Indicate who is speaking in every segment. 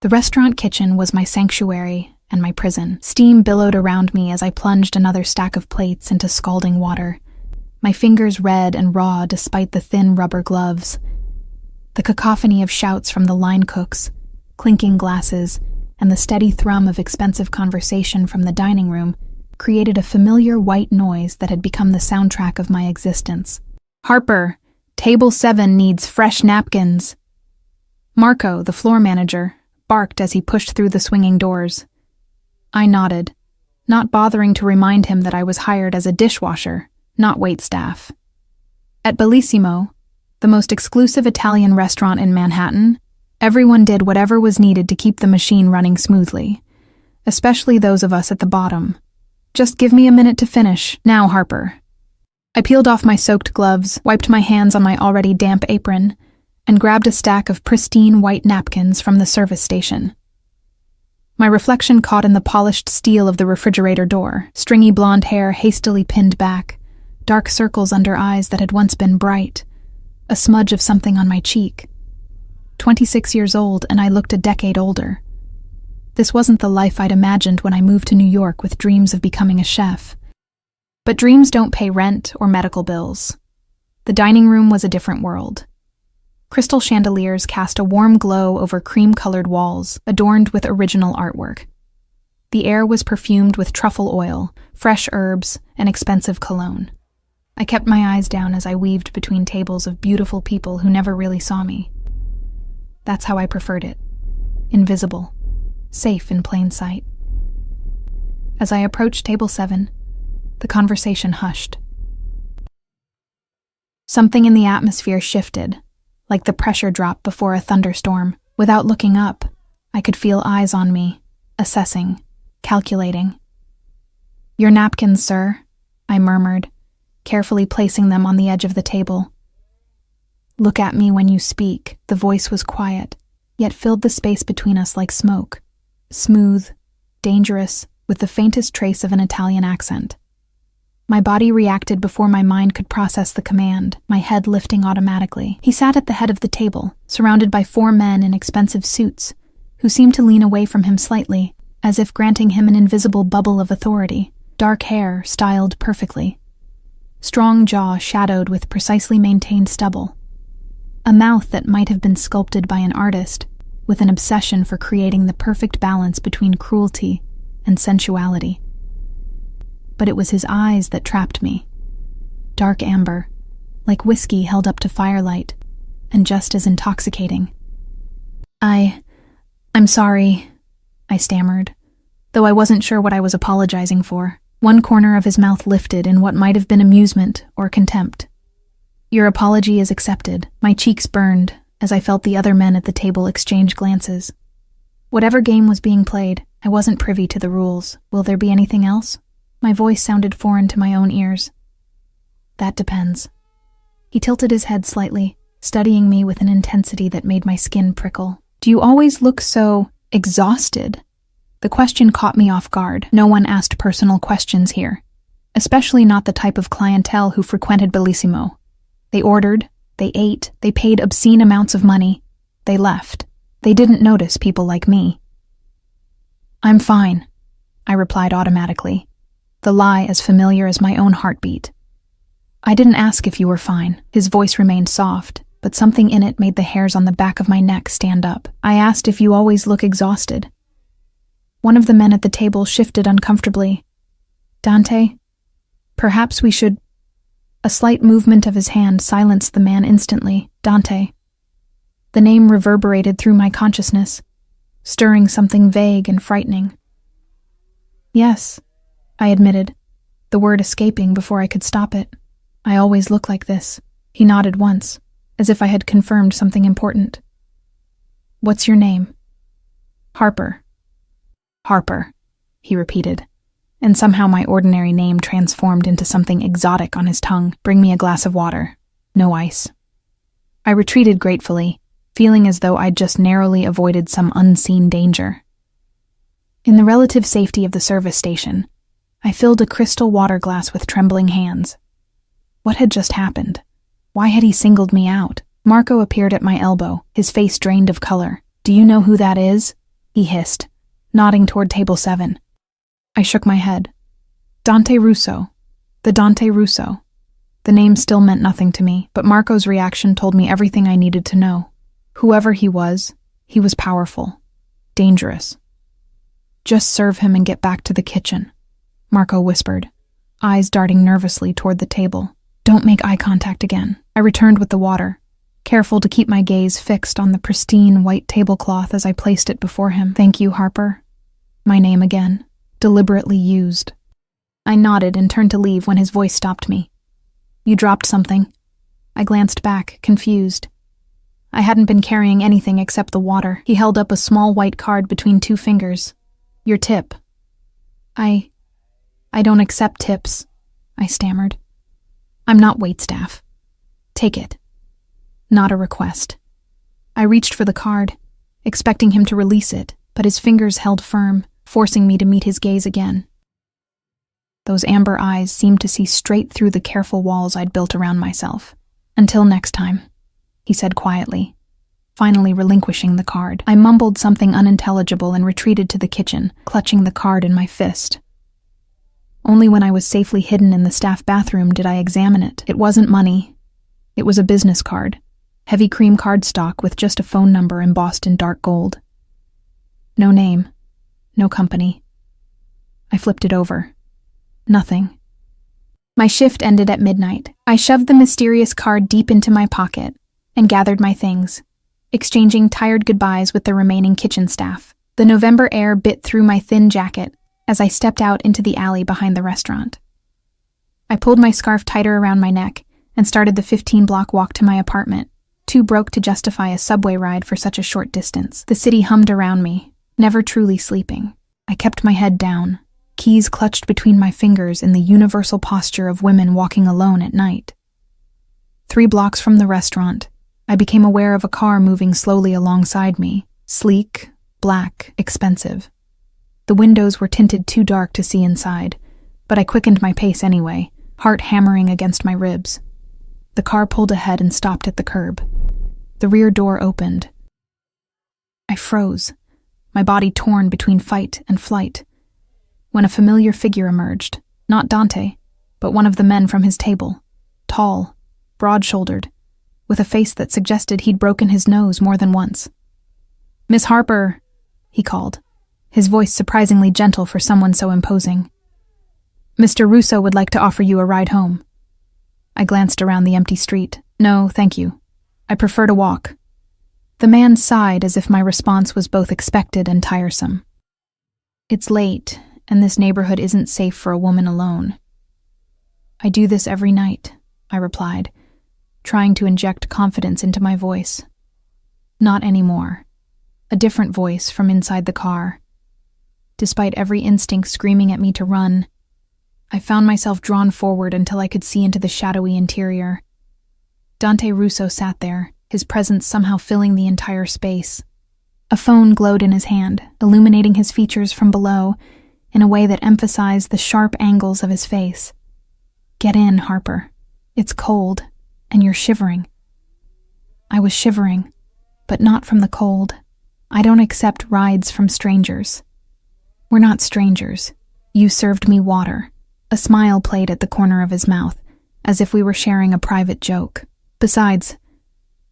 Speaker 1: The restaurant kitchen was my sanctuary and my prison. Steam billowed around me as I plunged another stack of plates into scalding water, my fingers red and raw despite the thin rubber gloves. The cacophony of shouts from the line cooks, clinking glasses, and the steady thrum of expensive conversation from the dining room created a familiar white noise that had become the soundtrack of my existence. "Harper, table 7 needs fresh napkins." Marco, the floor manager, barked as he pushed through the swinging doors. I nodded, not bothering to remind him that I was hired as a dishwasher, not waitstaff. At Bellissimo, the most exclusive Italian restaurant in Manhattan, everyone did whatever was needed to keep the machine running smoothly, especially those of us at the bottom. "Just give me a minute to finish. Now, Harper." I peeled off my soaked gloves, wiped my hands on my already damp apron, and grabbed a stack of pristine white napkins from the service station. My reflection caught in the polished steel of the refrigerator door, stringy blonde hair hastily pinned back, dark circles under eyes that had once been bright, a smudge of something on my cheek. 26 years old, and I looked a decade older. This wasn't the life I'd imagined when I moved to New York with dreams of becoming a chef. But dreams don't pay rent or medical bills. The dining room was a different world. Crystal chandeliers cast a warm glow over cream-colored walls, adorned with original artwork. The air was perfumed with truffle oil, fresh herbs, and expensive cologne. I kept my eyes down as I weaved between tables of beautiful people who never really saw me. That's how I preferred it. Invisible. Safe in plain sight. As I approached table 7, the conversation hushed. Something in the atmosphere shifted, like the pressure drop before a thunderstorm. Without looking up, I could feel eyes on me, assessing, calculating. "Your napkins, sir," I murmured, carefully placing them on the edge of the table. "Look at me when you speak." The voice was quiet, yet filled the space between us like smoke. Smooth, dangerous, with the faintest trace of an Italian accent. My body reacted before my mind could process the command, my head lifting automatically. He sat at the head of the table, surrounded by 4 men in expensive suits, who seemed to lean away from him slightly, as if granting him an invisible bubble of authority. Dark hair, styled perfectly. Strong jaw shadowed with precisely maintained stubble. A mouth that might have been sculpted by an artist, with an obsession for creating the perfect balance between cruelty and sensuality. But it was his eyes that trapped me. Dark amber, like whiskey held up to firelight, and just as intoxicating. I'm sorry," I stammered, though I wasn't sure what I was apologizing for. One corner of his mouth lifted in what might have been amusement or contempt. "Your apology is accepted." My cheeks burned as I felt the other men at the table exchange glances. Whatever game was being played, I wasn't privy to the rules. "Will there be anything else?" My voice sounded foreign to my own ears. "That depends." He tilted his head slightly, studying me with an intensity that made my skin prickle. "Do you always look so exhausted?" The question caught me off guard. No one asked personal questions here, especially not the type of clientele who frequented Bellissimo. They ordered, they ate, they paid obscene amounts of money. They left. They didn't notice people like me. "I'm fine," I replied automatically, the lie as familiar as my own heartbeat. "I didn't ask if you were fine." His voice remained soft, but something in it made the hairs on the back of my neck stand up. "I asked if you always look exhausted." One of the men at the table shifted uncomfortably. "Dante, perhaps we should—" A slight movement of his hand silenced the man instantly. "Dante." The name reverberated through my consciousness, stirring something vague and frightening. "Yes," I admitted, the word escaping before I could stop it. "I always look like this." He nodded once, as if I had confirmed something important. "What's your name?" "Harper." "Harper," he repeated, and somehow my ordinary name transformed into something exotic on his tongue. "Bring me a glass of water. No ice." I retreated gratefully, feeling as though I'd just narrowly avoided some unseen danger. In the relative safety of the service station, I filled a crystal water glass with trembling hands. What had just happened? Why had he singled me out? Marco appeared at my elbow, his face drained of color. "Do you know who that is?" he hissed, nodding toward table 7. I shook my head. Dante Russo. The Dante Russo. The name still meant nothing to me, but Marco's reaction told me everything I needed to know. Whoever he was powerful, dangerous. Just serve him and get back to the kitchen, Marco whispered, eyes darting nervously toward the table. Don't make eye contact again. I returned with the water, careful to keep my gaze fixed on the pristine white tablecloth as I placed it before him. Thank you, Harper. My name again, deliberately used. I nodded and turned to leave when his voice stopped me. You dropped something. I glanced back, confused. I hadn't been carrying anything except the water. He held up a small white card between 2 fingers. Your tip. I don't accept tips, I stammered. I'm not waitstaff. Take it. Not a request. I reached for the card, expecting him to release it, but his fingers held firm, forcing me to meet his gaze again. Those amber eyes seemed to see straight through the careful walls I'd built around myself. Until next time, he said quietly, finally relinquishing the card. I mumbled something unintelligible and retreated to the kitchen, clutching the card in my fist. Only when I was safely hidden in the staff bathroom did I examine it. It wasn't money. It was a business card, heavy cream cardstock with just a phone number embossed in dark gold. No name, no company. I flipped it over. Nothing. My shift ended at midnight. I shoved the mysterious card deep into my pocket and gathered my things, exchanging tired goodbyes with the remaining kitchen staff. The November air bit through my thin jacket as I stepped out into the alley behind the restaurant. I pulled my scarf tighter around my neck and started the 15-block walk to my apartment, too broke to justify a subway ride for such a short distance. The city hummed around me, never truly sleeping. I kept my head down, keys clutched between my fingers in the universal posture of women walking alone at night. 3 blocks from the restaurant, I became aware of a car moving slowly alongside me, sleek, black, expensive. The windows were tinted too dark to see inside, but I quickened my pace anyway, heart hammering against my ribs. The car pulled ahead and stopped at the curb. The rear door opened. I froze, my body torn between fight and flight, when a familiar figure emerged, not Dante, but one of the men from his table, tall, broad-shouldered, with a face that suggested he'd broken his nose more than once. "Miss Harper," he called, his voice surprisingly gentle for someone so imposing. "Mr. Russo would like to offer you a ride home." I glanced around the empty street. "No, thank you. I prefer to walk." The man sighed as if my response was both expected and tiresome. "It's late, and this neighborhood isn't safe for a woman alone." "I do this every night," I replied, trying to inject confidence into my voice. Not anymore. A different voice from inside the car. Despite every instinct screaming at me to run, I found myself drawn forward until I could see into the shadowy interior. Dante Russo sat there, his presence somehow filling the entire space. A phone glowed in his hand, illuminating his features from below in a way that emphasized the sharp angles of his face. "Get in, Harper. It's cold, and you're shivering." I was shivering, but not from the cold. I don't accept rides from strangers. "We're not strangers. You served me water." A smile played at the corner of his mouth, as if we were sharing a private joke. "Besides,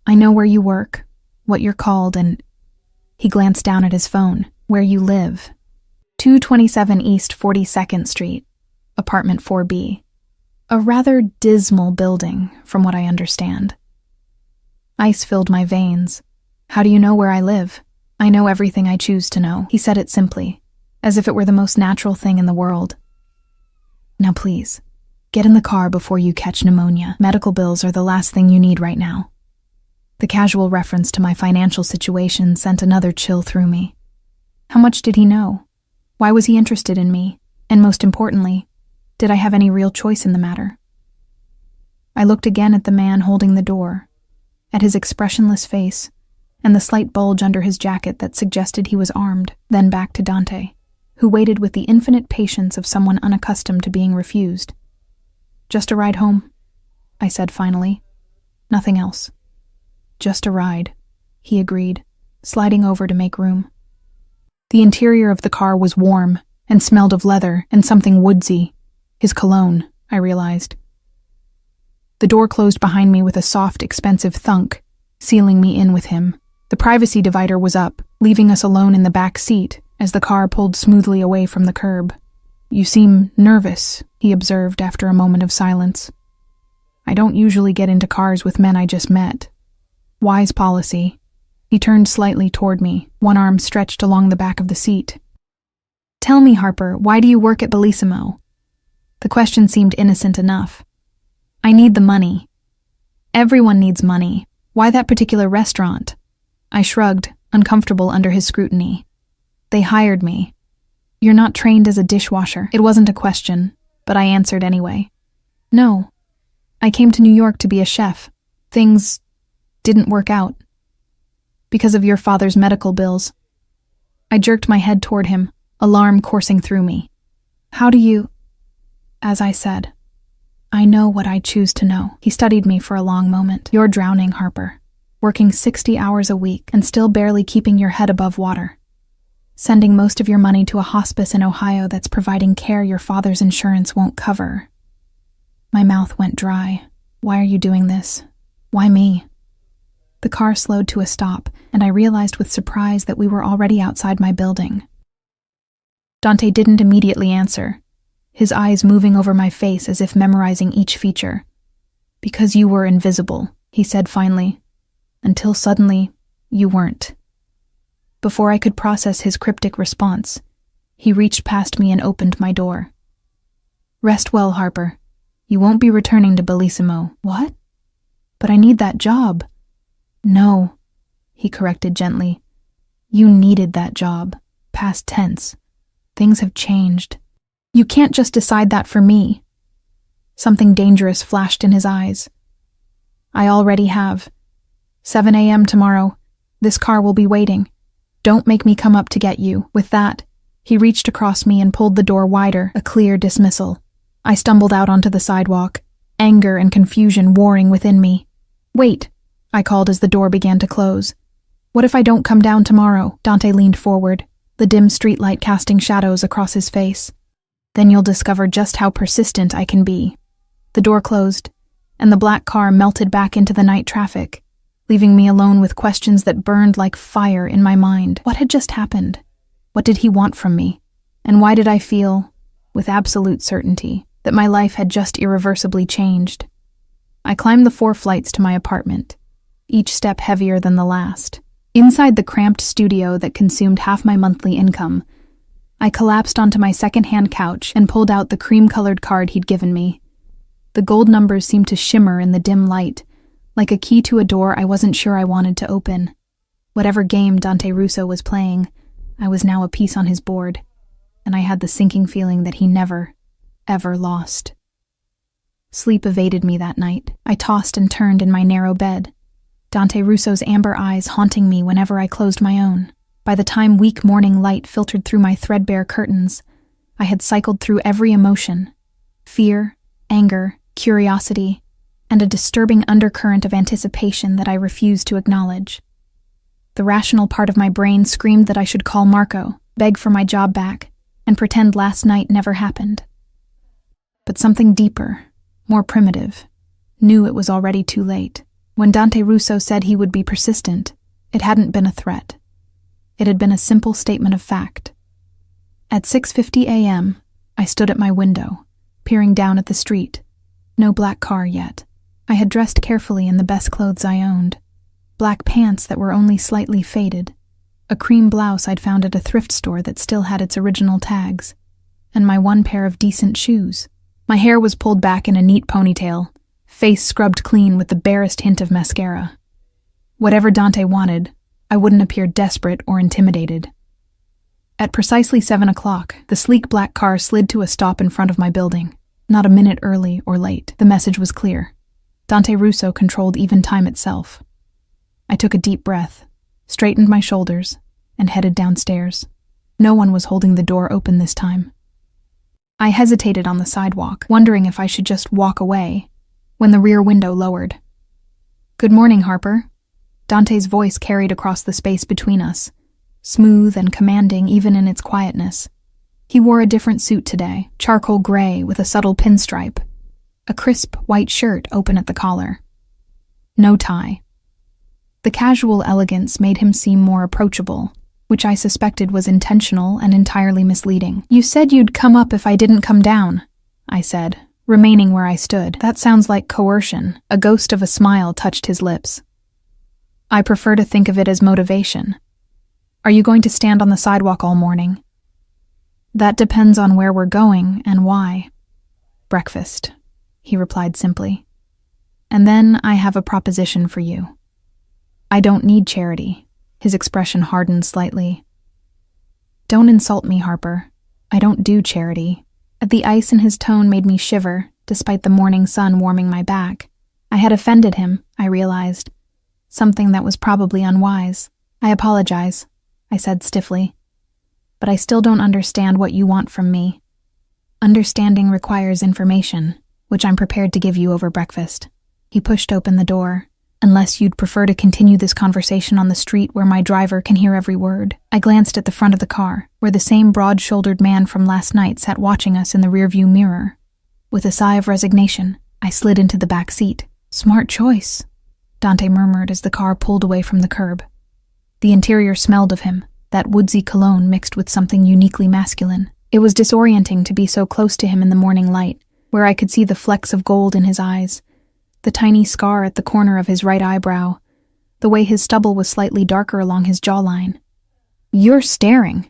Speaker 1: I know where you work, what you're called, and..." He glanced down at his phone. "Where you live. 227 East 42nd Street, apartment 4B. A rather dismal building, from what I understand." Ice filled my veins. "How do you know where I live?" "I know everything I choose to know." He said it simply, as if it were the most natural thing in the world. "Now please, get in the car before you catch pneumonia. Medical bills are the last thing you need right now." The casual reference to my financial situation sent another chill through me. How much did he know? Why was he interested in me? And most importantly, did I have any real choice in the matter? I looked again at the man holding the door, at his expressionless face, and the slight bulge under his jacket that suggested he was armed, then back to Dante, who waited with the infinite patience of someone unaccustomed to being refused. "Just a ride home," I said finally. "Nothing else." "Just a ride," he agreed, sliding over to make room. The interior of the car was warm and smelled of leather and something woodsy. His cologne, I realized. The door closed behind me with a soft, expensive thunk, sealing me in with him. The privacy divider was up, leaving us alone in the back seat as the car pulled smoothly away from the curb. "You seem nervous," he observed after a moment of silence. "I don't usually get into cars with men I just met." Wise policy. He turned slightly toward me, one arm stretched along the back of the seat. "Tell me, Harper, why do you work at Bellissimo?" The question seemed innocent enough. "I need the money." "Everyone needs money. Why that particular restaurant?" I shrugged, uncomfortable under his scrutiny. "They hired me." "You're not trained as a dishwasher." It wasn't a question, but I answered anyway. "No. I came to New York to be a chef. Things didn't work out. Because of your father's medical bills." I jerked my head toward him, alarm coursing through me. "How do you—" As I said, "I know what I choose to know." He studied me for a long moment. "You're drowning, Harper. Working 60 hours a week and still barely keeping your head above water. Sending most of your money to a hospice in Ohio that's providing care your father's insurance won't cover." My mouth went dry. "Why are you doing this? Why me?" The car slowed to a stop, and I realized with surprise that we were already outside my building. Dante didn't immediately answer, his eyes moving over my face as if memorizing each feature. "Because you were invisible," he said finally. "Until suddenly, you weren't." Before I could process his cryptic response, he reached past me and opened my door. "Rest well, Harper. You won't be returning to Bellissimo." "What?" "But I need that job." "No," he corrected gently. "You needed that job. Past tense. Things have changed. You can't just decide that for me." Something dangerous flashed in his eyes. "I already have. 7 a.m. tomorrow. This car will be waiting. Don't make me come up to get you." With that, he reached across me and pulled the door wider, a clear dismissal. I stumbled out onto the sidewalk, anger and confusion warring within me. "Wait," I called as the door began to close. "What if I don't come down tomorrow?" Dante leaned forward, the dim streetlight casting shadows across his face. "Then you'll discover just how persistent I can be." The door closed, and the black car melted back into the night traffic, leaving me alone with questions that burned like fire in my mind. What had just happened? What did he want from me? And why did I feel, with absolute certainty, that my life had just irreversibly changed? I climbed the 4 flights to my apartment, each step heavier than the last. Inside the cramped studio that consumed half my monthly income, I collapsed onto my second-hand couch and pulled out the cream-colored card he'd given me. The gold numbers seemed to shimmer in the dim light, like a key to a door I wasn't sure I wanted to open. Whatever game Dante Russo was playing, I was now a piece on his board, and I had the sinking feeling that he never, ever lost. Sleep evaded me that night. I tossed and turned in my narrow bed, Dante Russo's amber eyes haunting me whenever I closed my own. By the time weak morning light filtered through my threadbare curtains, I had cycled through every emotion: fear, anger, curiosity, and a disturbing undercurrent of anticipation that I refused to acknowledge. The rational part of my brain screamed that I should call Marco, beg for my job back, and pretend last night never happened. But something deeper, more primitive, knew it was already too late. When Dante Russo said he would be persistent, it hadn't been a threat. It had been a simple statement of fact. At 6:50 a.m., I stood at my window, peering down at the street. No black car yet. I had dressed carefully in the best clothes I owned. Black pants that were only slightly faded, a cream blouse I'd found at a thrift store that still had its original tags, and my one pair of decent shoes. My hair was pulled back in a neat ponytail, face scrubbed clean with the barest hint of mascara. Whatever Dante wanted, I wouldn't appear desperate or intimidated. At precisely 7 o'clock, the sleek black car slid to a stop in front of my building. Not a minute early or late. The message was clear. Dante Russo controlled even time itself. I took a deep breath, straightened my shoulders, and headed downstairs. No one was holding the door open this time. I hesitated on the sidewalk, wondering if I should just walk away, when the rear window lowered. "Good morning, Harper." Dante's voice carried across the space between us, smooth and commanding even in its quietness. He wore a different suit today, charcoal gray with a subtle pinstripe, a crisp white shirt open at the collar. No tie. The casual elegance made him seem more approachable, which I suspected was intentional and entirely misleading. "You said you'd come up if I didn't come down," I said, remaining where I stood. "That sounds like coercion." A ghost of a smile touched his lips. "I prefer to think of it as motivation. Are you going to stand on the sidewalk all morning?" "That depends on where we're going and why." "Breakfast," he replied simply. "And then I have a proposition for you." "I don't need charity." His expression hardened slightly. "Don't insult me, Harper. I don't do charity." The ice in his tone made me shiver, despite the morning sun warming my back. I had offended him, I realized. Something that was probably unwise. "I apologize," I said stiffly. "But I still don't understand what you want from me." "Understanding requires information, which I'm prepared to give you over breakfast." He pushed open the door. "Unless you'd prefer to continue this conversation on the street where my driver can hear every word." I glanced at the front of the car, where the same broad-shouldered man from last night sat watching us in the rearview mirror. With a sigh of resignation, I slid into the back seat. "Smart choice," Dante murmured as the car pulled away from the curb. The interior smelled of him, that woodsy cologne mixed with something uniquely masculine. It was disorienting to be so close to him in the morning light, where I could see the flecks of gold in his eyes, the tiny scar at the corner of his right eyebrow, the way his stubble was slightly darker along his jawline. "You're staring,"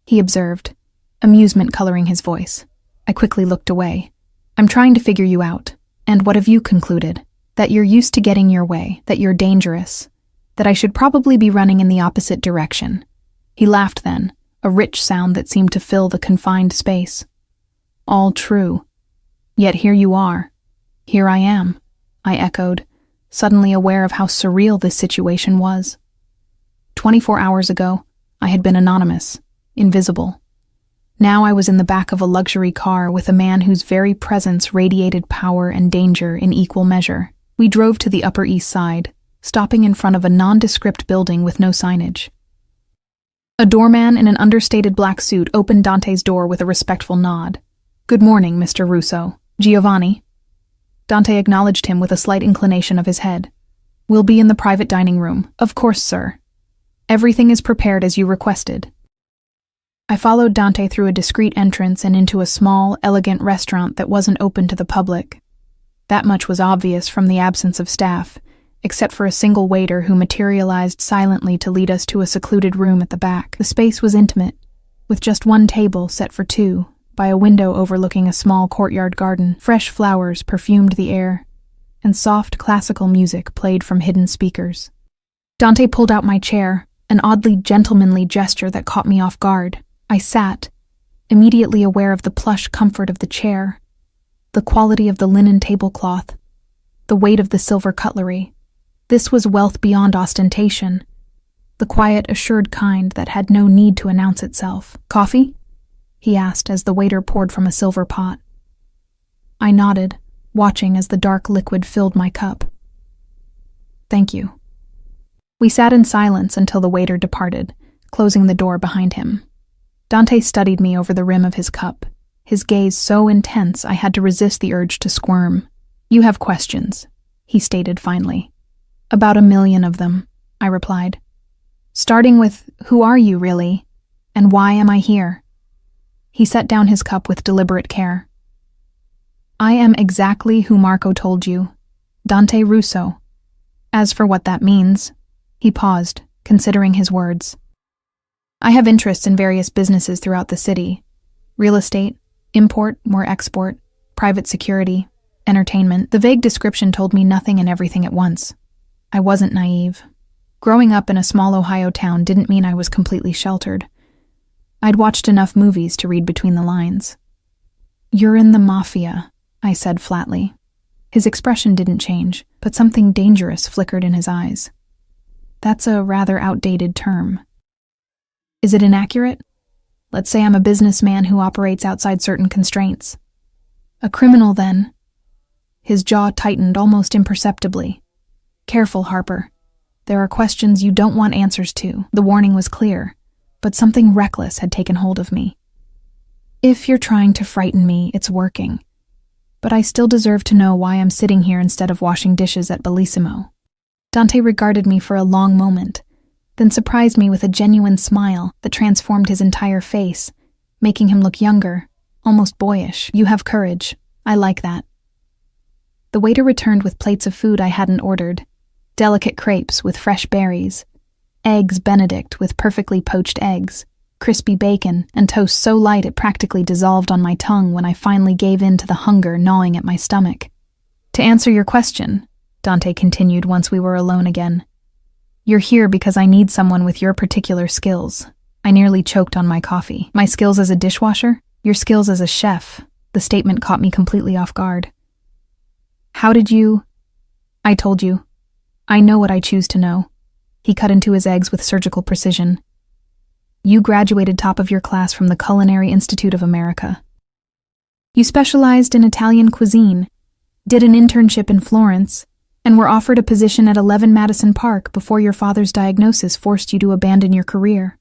Speaker 1: he observed, amusement coloring his voice. I quickly looked away. "I'm trying to figure you out. And what have you concluded? That you're used to getting your way, that you're dangerous, that I should probably be running in the opposite direction." He laughed then, a rich sound that seemed to fill the confined space. "All true. Yet here you are. Here I am," I echoed, suddenly aware of how surreal this situation was. 24 hours ago, I had been anonymous, invisible. Now I was in the back of a luxury car with a man whose very presence radiated power and danger in equal measure. We drove to the Upper East Side, stopping in front of a nondescript building with no signage. A doorman in an understated black suit opened Dante's door with a respectful nod. "Good morning, Mr. Russo. Giovanni." Dante acknowledged him with a slight inclination of his head. "We'll be in the private dining room." "Of course, sir. Everything is prepared as you requested." I followed Dante through a discreet entrance and into a small, elegant restaurant that wasn't open to the public. That much was obvious from the absence of staff, except for a single waiter who materialized silently to lead us to a secluded room at the back. The space was intimate, with just one table set for two, by a window overlooking a small courtyard garden. Fresh flowers perfumed the air, and soft classical music played from hidden speakers. Dante pulled out my chair, an oddly gentlemanly gesture that caught me off guard. I sat, immediately aware of the plush comfort of the chair, the quality of the linen tablecloth, the weight of the silver cutlery. This was wealth beyond ostentation, the quiet, assured kind that had no need to announce itself. "Coffee?" he asked as the waiter poured from a silver pot. I nodded, watching as the dark liquid filled my cup. "Thank you." We sat in silence until the waiter departed, closing the door behind him. Dante studied me over the rim of his cup, his gaze so intense I had to resist the urge to squirm. "You have questions," he stated finally. "About 1,000,000 of them," I replied. "Starting with, who are you really, and why am I here?" He set down his cup with deliberate care. "I am exactly who Marco told you, Dante Russo. As for what that means," he paused, considering his words. "I have interests in various businesses throughout the city. Real estate, import, more export, private security, entertainment." The vague description told me nothing and everything at once. I wasn't naive. Growing up in a small Ohio town didn't mean I was completely sheltered. I'd watched enough movies to read between the lines. "You're in the Mafia," I said flatly. His expression didn't change, but something dangerous flickered in his eyes. "That's a rather outdated term." "Is it inaccurate? Let's say I'm a businessman who operates outside certain constraints." "A criminal, then?" His jaw tightened almost imperceptibly. "Careful, Harper. There are questions you don't want answers to." The warning was clear, but something reckless had taken hold of me. If you're trying to frighten me, it's working. But I still deserve to know why I'm sitting here instead of washing dishes at Bellissimo. Dante regarded me for a long moment, then surprised me with a genuine smile that transformed his entire face, making him look younger, almost boyish. You have courage. I like that. The waiter returned with plates of food I hadn't ordered, delicate crepes with fresh berries, eggs Benedict with perfectly poached eggs, crispy bacon, and toast so light it practically dissolved on my tongue when I finally gave in to the hunger gnawing at my stomach. To answer your question, Dante continued once we were alone again, you're here because I need someone with your particular skills. I nearly choked on my coffee. My skills as a dishwasher? Your skills as a chef. The statement caught me completely off guard. How did you? I told you. I know what I choose to know. He cut into his eggs with surgical precision. You graduated top of your class from the Culinary Institute of America. You specialized in Italian cuisine, did an internship in Florence, and were offered a position at 11 Madison Park before your father's diagnosis forced you to abandon your career.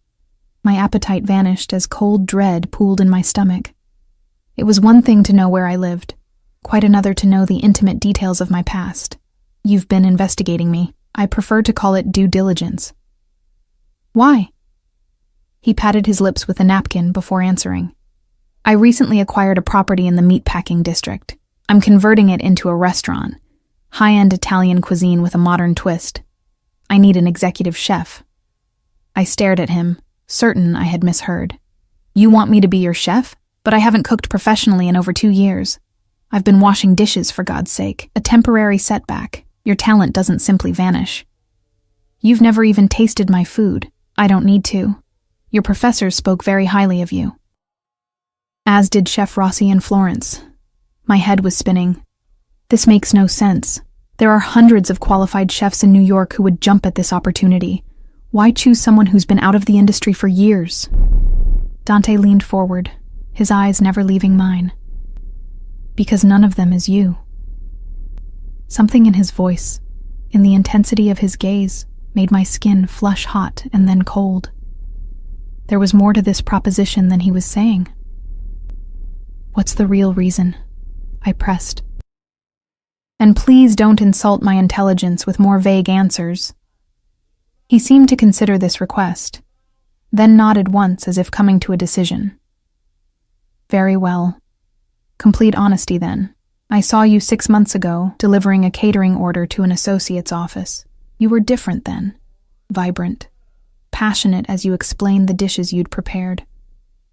Speaker 1: My appetite vanished as cold dread pooled in my stomach. It was one thing to know where I lived, quite another to know the intimate details of my past. You've been investigating me. I prefer to call it due diligence. Why? He patted his lips with a napkin before answering. I recently acquired a property in the meatpacking district. I'm converting it into a restaurant. High-end Italian cuisine with a modern twist. I need an executive chef. I stared at him, certain I had misheard. You want me to be your chef? But I haven't cooked professionally in over 2 years. I've been washing dishes, for God's sake. A temporary setback. Your talent doesn't simply vanish. You've never even tasted my food. I don't need to. Your professors spoke very highly of you. As did Chef Rossi in Florence. My head was spinning. This makes no sense. There are hundreds of qualified chefs in New York who would jump at this opportunity. Why choose someone who's been out of the industry for years? Dante leaned forward, his eyes never leaving mine. Because none of them is you. Something in his voice, in the intensity of his gaze, made my skin flush hot and then cold. There was more to this proposition than he was saying. What's the real reason? I pressed. And please don't insult my intelligence with more vague answers. He seemed to consider this request, then nodded once as if coming to a decision. Very well. Complete honesty then. I saw you 6 months ago delivering a catering order to an associate's office. You were different then. Vibrant. Passionate as you explained the dishes you'd prepared.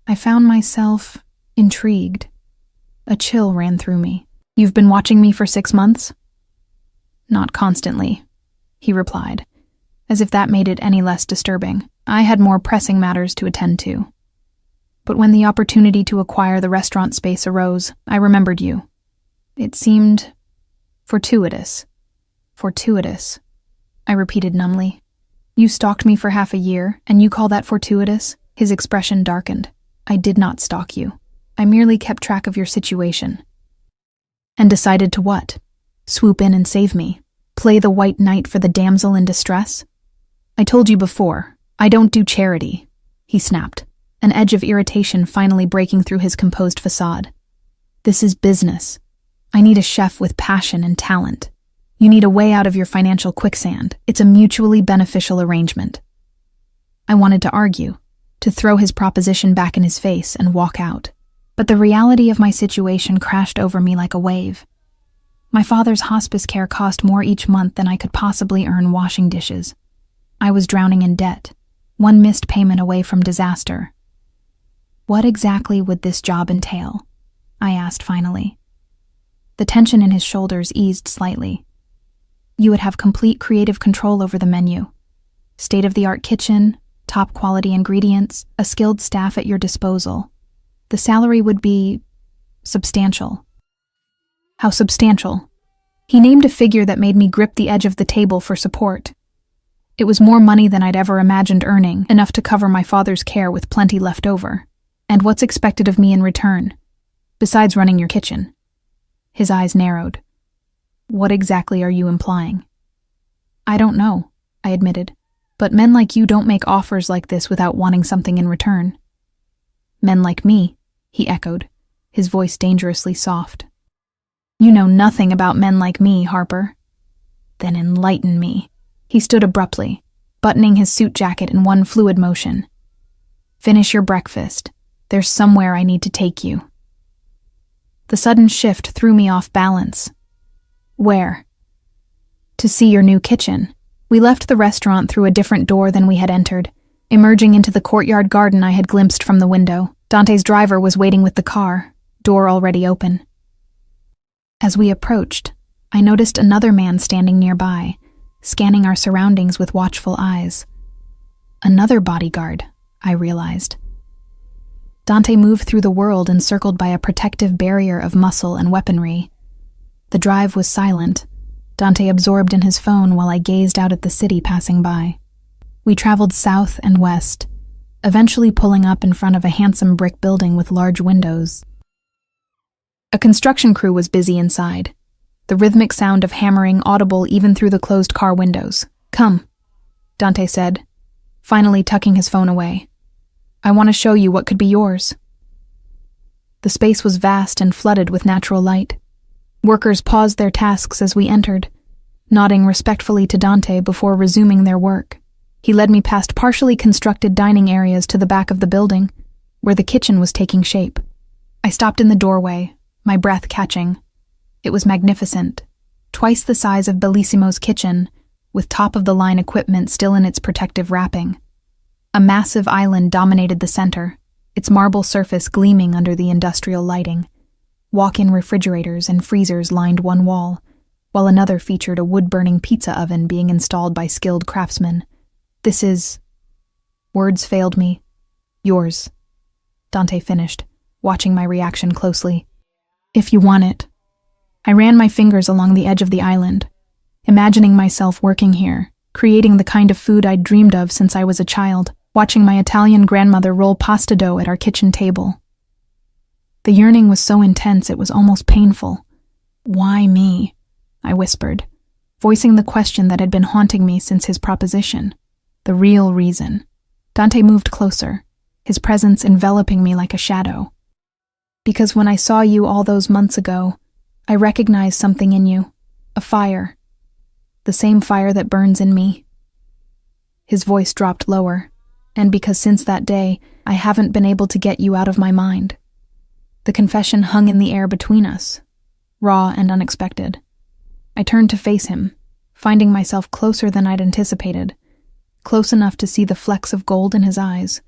Speaker 1: I found myself intrigued. A chill ran through me. You've been watching me for 6 months? Not constantly, he replied, as if that made it any less disturbing. I had more pressing matters to attend to. But when the opportunity to acquire the restaurant space arose, I remembered you. It seemed fortuitous. Fortuitous, I repeated numbly. You stalked me for half a year, and you call that fortuitous? His expression darkened. I did not stalk you. I merely kept track of your situation. And decided to what? Swoop in and save me? Play the white knight for the damsel in distress? I told you before, I don't do charity, he snapped, an edge of irritation finally breaking through his composed facade. This is business. I need a chef with passion and talent. You need a way out of your financial quicksand. It's a mutually beneficial arrangement. I wanted to argue, to throw his proposition back in his face and walk out. But the reality of my situation crashed over me like a wave. My father's hospice care cost more each month than I could possibly earn washing dishes. I was drowning in debt, one missed payment away from disaster. What exactly would this job entail? I asked finally. The tension in his shoulders eased slightly. You would have complete creative control over the menu. State-of-the-art kitchen, top-quality ingredients, a skilled staff at your disposal. The salary would be substantial. How substantial? He named a figure that made me grip the edge of the table for support. It was more money than I'd ever imagined earning, enough to cover my father's care with plenty left over. And what's expected of me in return, besides running your kitchen? His eyes narrowed. What exactly are you implying? I don't know, I admitted. But men like you don't make offers like this without wanting something in return. Men like me, he echoed, his voice dangerously soft. You know nothing about men like me, Harper. Then enlighten me. He stood abruptly, buttoning his suit jacket in one fluid motion. Finish your breakfast. There's somewhere I need to take you. The sudden shift threw me off balance. Where? To see your new kitchen. We left the restaurant through a different door than we had entered, emerging into the courtyard garden I had glimpsed from the window. Dante's driver was waiting with the car, door already open. As we approached, I noticed another man standing nearby, scanning our surroundings with watchful eyes. Another bodyguard, I realized. Dante moved through the world encircled by a protective barrier of muscle and weaponry. The drive was silent, Dante absorbed in his phone while I gazed out at the city passing by. We traveled south and west, eventually pulling up in front of a handsome brick building with large windows. A construction crew was busy inside, the rhythmic sound of hammering audible even through the closed car windows. Come, Dante said, finally tucking his phone away. I want to show you what could be yours. The space was vast and flooded with natural light. Workers paused their tasks as we entered, nodding respectfully to Dante before resuming their work. He led me past partially constructed dining areas to the back of the building, where the kitchen was taking shape. I stopped in the doorway, my breath catching. It was magnificent, twice the size of Bellissimo's kitchen, with top-of-the-line equipment still in its protective wrapping. A massive island dominated the center, its marble surface gleaming under the industrial lighting. Walk-in refrigerators and freezers lined one wall, while another featured a wood-burning pizza oven being installed by skilled craftsmen. This is... Words failed me. Yours, Dante finished, watching my reaction closely. If you want it. I ran my fingers along the edge of the island, imagining myself working here, creating the kind of food I'd dreamed of since I was a child, watching my Italian grandmother roll pasta dough at our kitchen table. The yearning was so intense it was almost painful. Why me? I whispered, voicing the question that had been haunting me since his proposition. The real reason. Dante moved closer, his presence enveloping me like a shadow. Because when I saw you all those months ago, I recognized something in you. A fire. The same fire that burns in me. His voice dropped lower, and because since that day, I haven't been able to get you out of my mind. The confession hung in the air between us, raw and unexpected. I turned to face him, finding myself closer than I'd anticipated, close enough to see the flecks of gold in his eyes,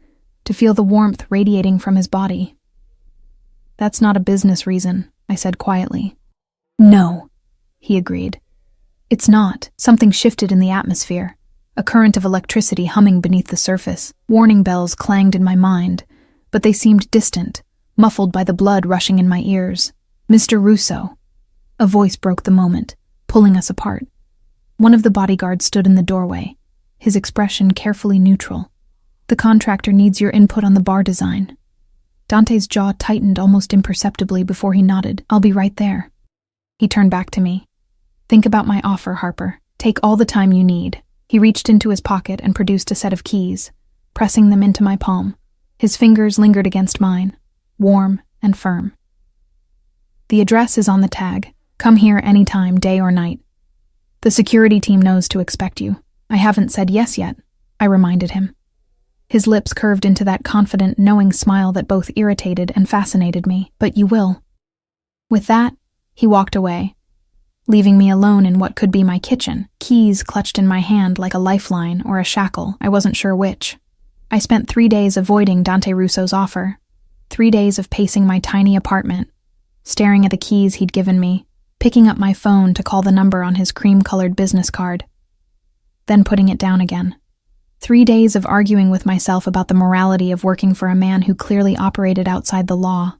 Speaker 1: to feel the warmth radiating from his body. That's not a business reason, I said quietly. No, he agreed. It's not. Something shifted in the atmosphere, a current of electricity humming beneath the surface. Warning bells clanged in my mind, but they seemed distant, muffled by the blood rushing in my ears. Mr. Russo. A voice broke the moment, pulling us apart. One of the bodyguards stood in the doorway, his expression carefully neutral. The contractor needs your input on the bar design. Dante's jaw tightened almost imperceptibly before he nodded. I'll be right there. He turned back to me. Think about my offer, Harper. Take all the time you need. He reached into his pocket and produced a set of keys, pressing them into my palm. His fingers lingered against mine, warm and firm. The address is on the tag. Come here anytime, day or night. The security team knows to expect you. I haven't said yes yet, I reminded him. His lips curved into that confident, knowing smile that both irritated and fascinated me. But you will. With that, he walked away, leaving me alone in what could be my kitchen, keys clutched in my hand like a lifeline or a shackle, I wasn't sure which. I spent 3 days avoiding Dante Russo's offer, 3 days of pacing my tiny apartment, staring at the keys he'd given me, picking up my phone to call the number on his cream-colored business card, then putting it down again. 3 days of arguing with myself about the morality of working for a man who clearly operated outside the law.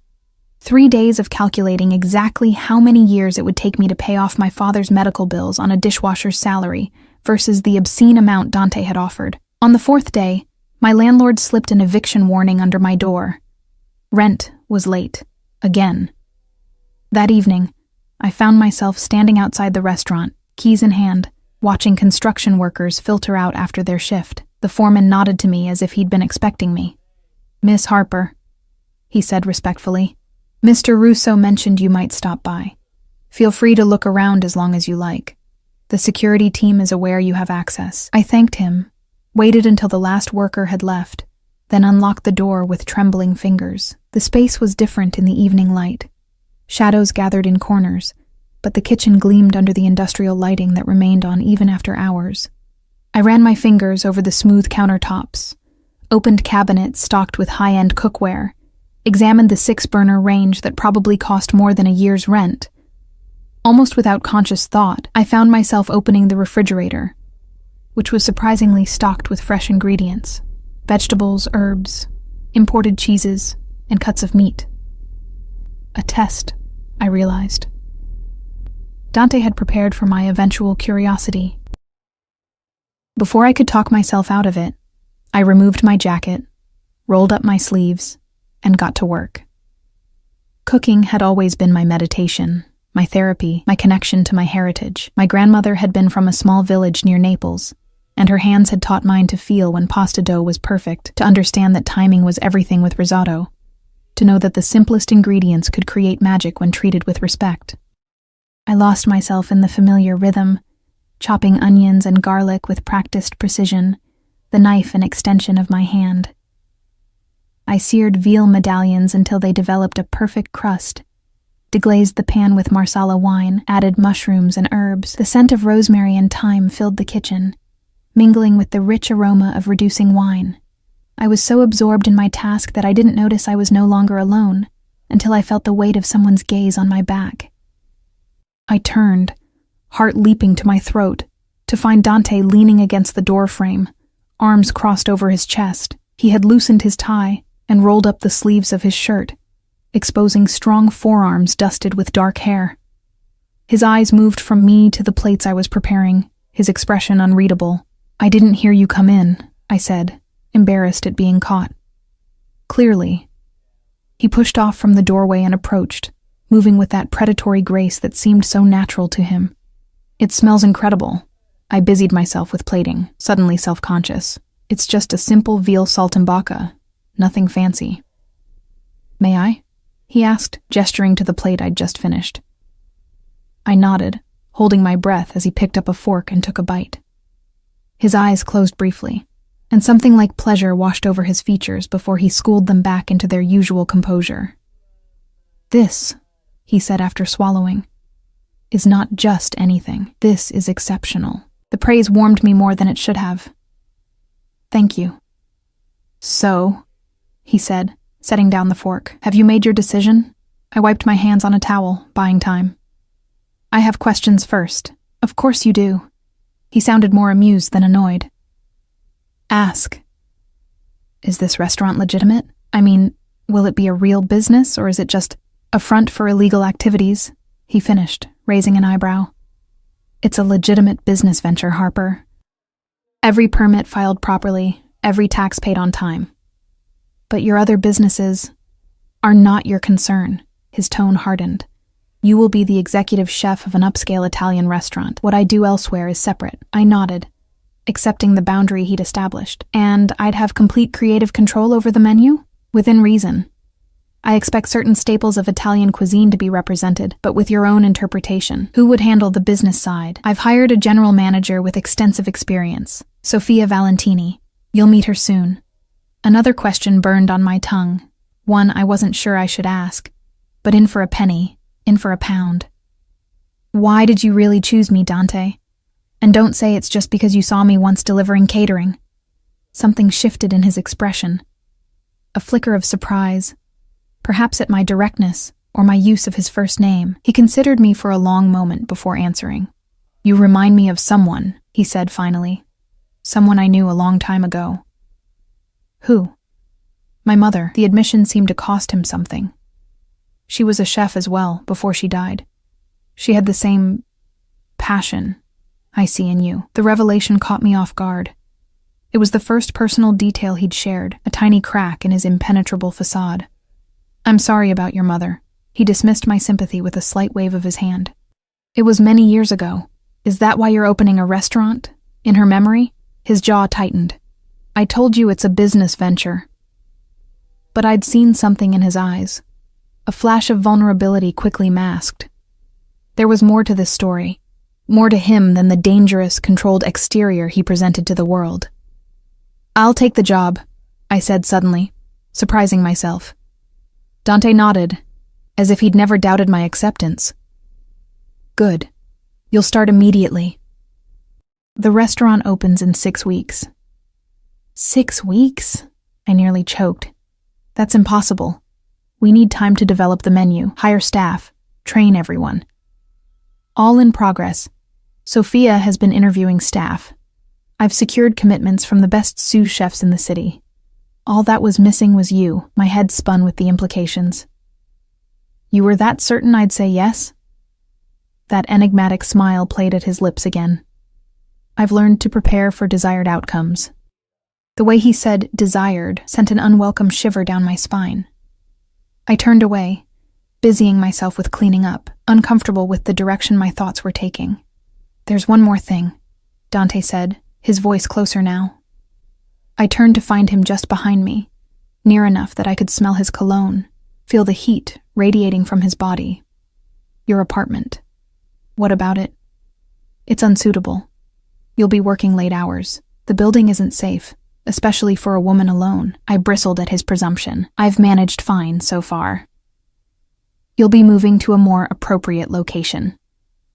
Speaker 1: 3 days of calculating exactly how many years it would take me to pay off my father's medical bills on a dishwasher's salary versus the obscene amount Dante had offered. On the 4th day, my landlord slipped an eviction warning under my door. Rent was late. Again. That evening, I found myself standing outside the restaurant, keys in hand, watching construction workers filter out after their shift. The foreman nodded to me as if he'd been expecting me. "Miss Harper," he said respectfully, "Mr. Russo mentioned you might stop by. Feel free to look around as long as you like. The security team is aware you have access." I thanked him, waited until the last worker had left, then unlocked the door with trembling fingers. The space was different in the evening light. Shadows gathered in corners, but the kitchen gleamed under the industrial lighting that remained on even after hours. I ran my fingers over the smooth countertops, opened cabinets stocked with high-end cookware, examined the 6-burner range that probably cost more than a year's rent. Almost without conscious thought, I found myself opening the refrigerator, which was surprisingly stocked with fresh ingredients: vegetables, herbs, imported cheeses, and cuts of meat. A test, I realized. Dante had prepared for my eventual curiosity. Before I could talk myself out of it, I removed my jacket, rolled up my sleeves, and got to work. Cooking had always been my meditation, my therapy, my connection to my heritage. My grandmother had been from a small village near Naples, and her hands had taught mine to feel when pasta dough was perfect, to understand that timing was everything with risotto, to know that the simplest ingredients could create magic when treated with respect. I lost myself in the familiar rhythm, chopping onions and garlic with practiced precision, the knife an extension of my hand. I seared veal medallions until they developed a perfect crust, deglazed the pan with Marsala wine, added mushrooms and herbs. The scent of rosemary and thyme filled the kitchen, mingling with the rich aroma of reducing wine. I was so absorbed in my task that I didn't notice I was no longer alone until I felt the weight of someone's gaze on my back. I turned, heart leaping to my throat, to find Dante leaning against the doorframe, arms crossed over his chest. He had loosened his tie and rolled up the sleeves of his shirt, exposing strong forearms dusted with dark hair. His eyes moved from me to the plates I was preparing, his expression unreadable. "I didn't hear you come in," I said, embarrassed at being caught. "Clearly." He pushed off from the doorway and approached, moving with that predatory grace that seemed so natural to him. "It smells incredible." I busied myself with plating, suddenly self-conscious. "It's just a simple veal saltimbocca, nothing fancy." "May I?" he asked, gesturing to the plate I'd just finished. I nodded, holding my breath as he picked up a fork and took a bite. His eyes closed briefly, and something like pleasure washed over his features before he schooled them back into their usual composure. "This," he said after swallowing, "is not just anything. This is exceptional." The praise warmed me more than it should have. "Thank you." "So," he said, setting down the fork, "have you made your decision?" I wiped my hands on a towel, buying time. "I have questions first." "Of course you do." He sounded more amused than annoyed. "Ask." "Is this restaurant legitimate? I mean, will it be a real business, or is it just a front for illegal activities?" He finished, raising an eyebrow. "It's a legitimate business venture, Harper. Every permit filed properly, every tax paid on time. But your other businesses are not your concern." His tone hardened. "You will be the executive chef of an upscale Italian restaurant. What I do elsewhere is separate." I nodded, accepting the boundary he'd established. "And I'd have complete creative control over the menu? Within reason. I expect certain staples of Italian cuisine to be represented, but with your own interpretation. Who would handle the business side? I've hired a general manager with extensive experience, Sofia Valentini. You'll meet her soon." Another question burned on my tongue, one I wasn't sure I should ask, but in for a penny, in for a pound. "Why did you really choose me, Dante? And don't say it's just because you saw me once delivering catering." Something shifted in his expression. A flicker of surprise, perhaps at my directness or my use of his first name. He considered me for a long moment before answering. "You remind me of someone," he said finally. "Someone I knew a long time ago." "Who?" "My mother." The admission seemed to cost him something. She was a chef as well, before she died. She had the same passion I see in you. The revelation caught me off guard. It was the first personal detail he'd shared, a tiny crack in his impenetrable facade. "I'm sorry about your mother." He dismissed my sympathy with a slight wave of his hand. "It was many years ago. Is that why you're opening a restaurant? In her memory, his jaw tightened. I told you it's a business venture. But I'd seen something in his eyes. A flash of vulnerability quickly masked. There was more to this story. More to him than the dangerous, controlled exterior he presented to the world. I'll take the job, I said suddenly, surprising myself. Dante nodded, as if he'd never doubted my acceptance. Good. You'll start immediately. The restaurant opens in 6 weeks. 6 weeks? I nearly choked. That's impossible. We need time to develop the menu, hire staff, train everyone. All in progress. Sophia has been interviewing staff. I've secured commitments from the best sous chefs in the city. All that was missing was you. My head spun with the implications. You were that certain I'd say yes? That enigmatic smile played at his lips again. I've learned to prepare for desired outcomes. The way he said desired sent an unwelcome shiver down my spine. I turned away, busying myself with cleaning up, uncomfortable with the direction my thoughts were taking. There's one more thing, Dante said, his voice closer now. I turned to find him just behind me, near enough that I could smell his cologne, feel the heat radiating from his body. Your apartment. What about it? It's unsuitable. You'll be working late hours. The building isn't safe, especially for a woman alone. I bristled at his presumption. I've managed fine so far. You'll be moving to a more appropriate location.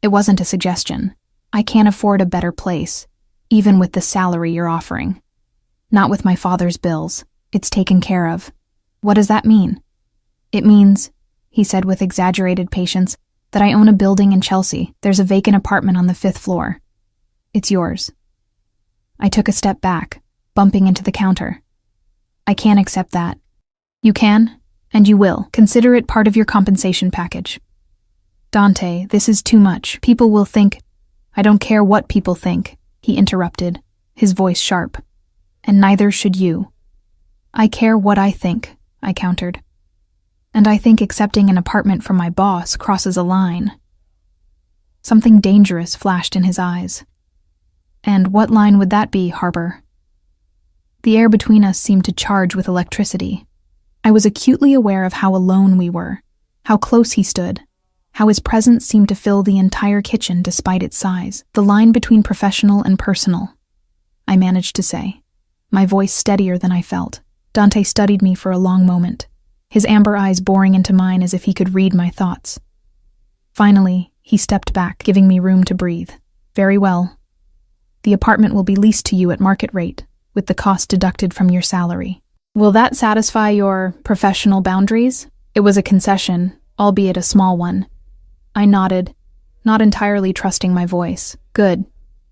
Speaker 1: It wasn't a suggestion. I can't afford a better place, even with the salary you're offering. Not with my father's bills. It's taken care of. What does that mean? It means, he said with exaggerated patience, that I own a building in Chelsea. There's a vacant apartment on the 5th floor. It's yours. I took a step back, bumping into the counter. I can't accept that. You can, and you will. Consider it part of your compensation package. Dante, this is too much. People will think— I don't care what people think, he interrupted, his voice sharp. And neither should you. I care what I think, I countered. And I think accepting an apartment from my boss crosses a line. Something dangerous flashed in his eyes. And what line would that be, Harper? The air between us seemed to charge with electricity. I was acutely aware of how alone we were, how close he stood, how his presence seemed to fill the entire kitchen despite its size, the line between professional and personal. I managed to say, my voice steadier than I felt. Dante studied me for a long moment, his amber eyes boring into mine as if he could read my thoughts. Finally, he stepped back, giving me room to breathe. Very well. The apartment will be leased to you at market rate, with the cost deducted from your salary. Will that satisfy your professional boundaries? It was a concession, albeit a small one. I nodded, not entirely trusting my voice. Good.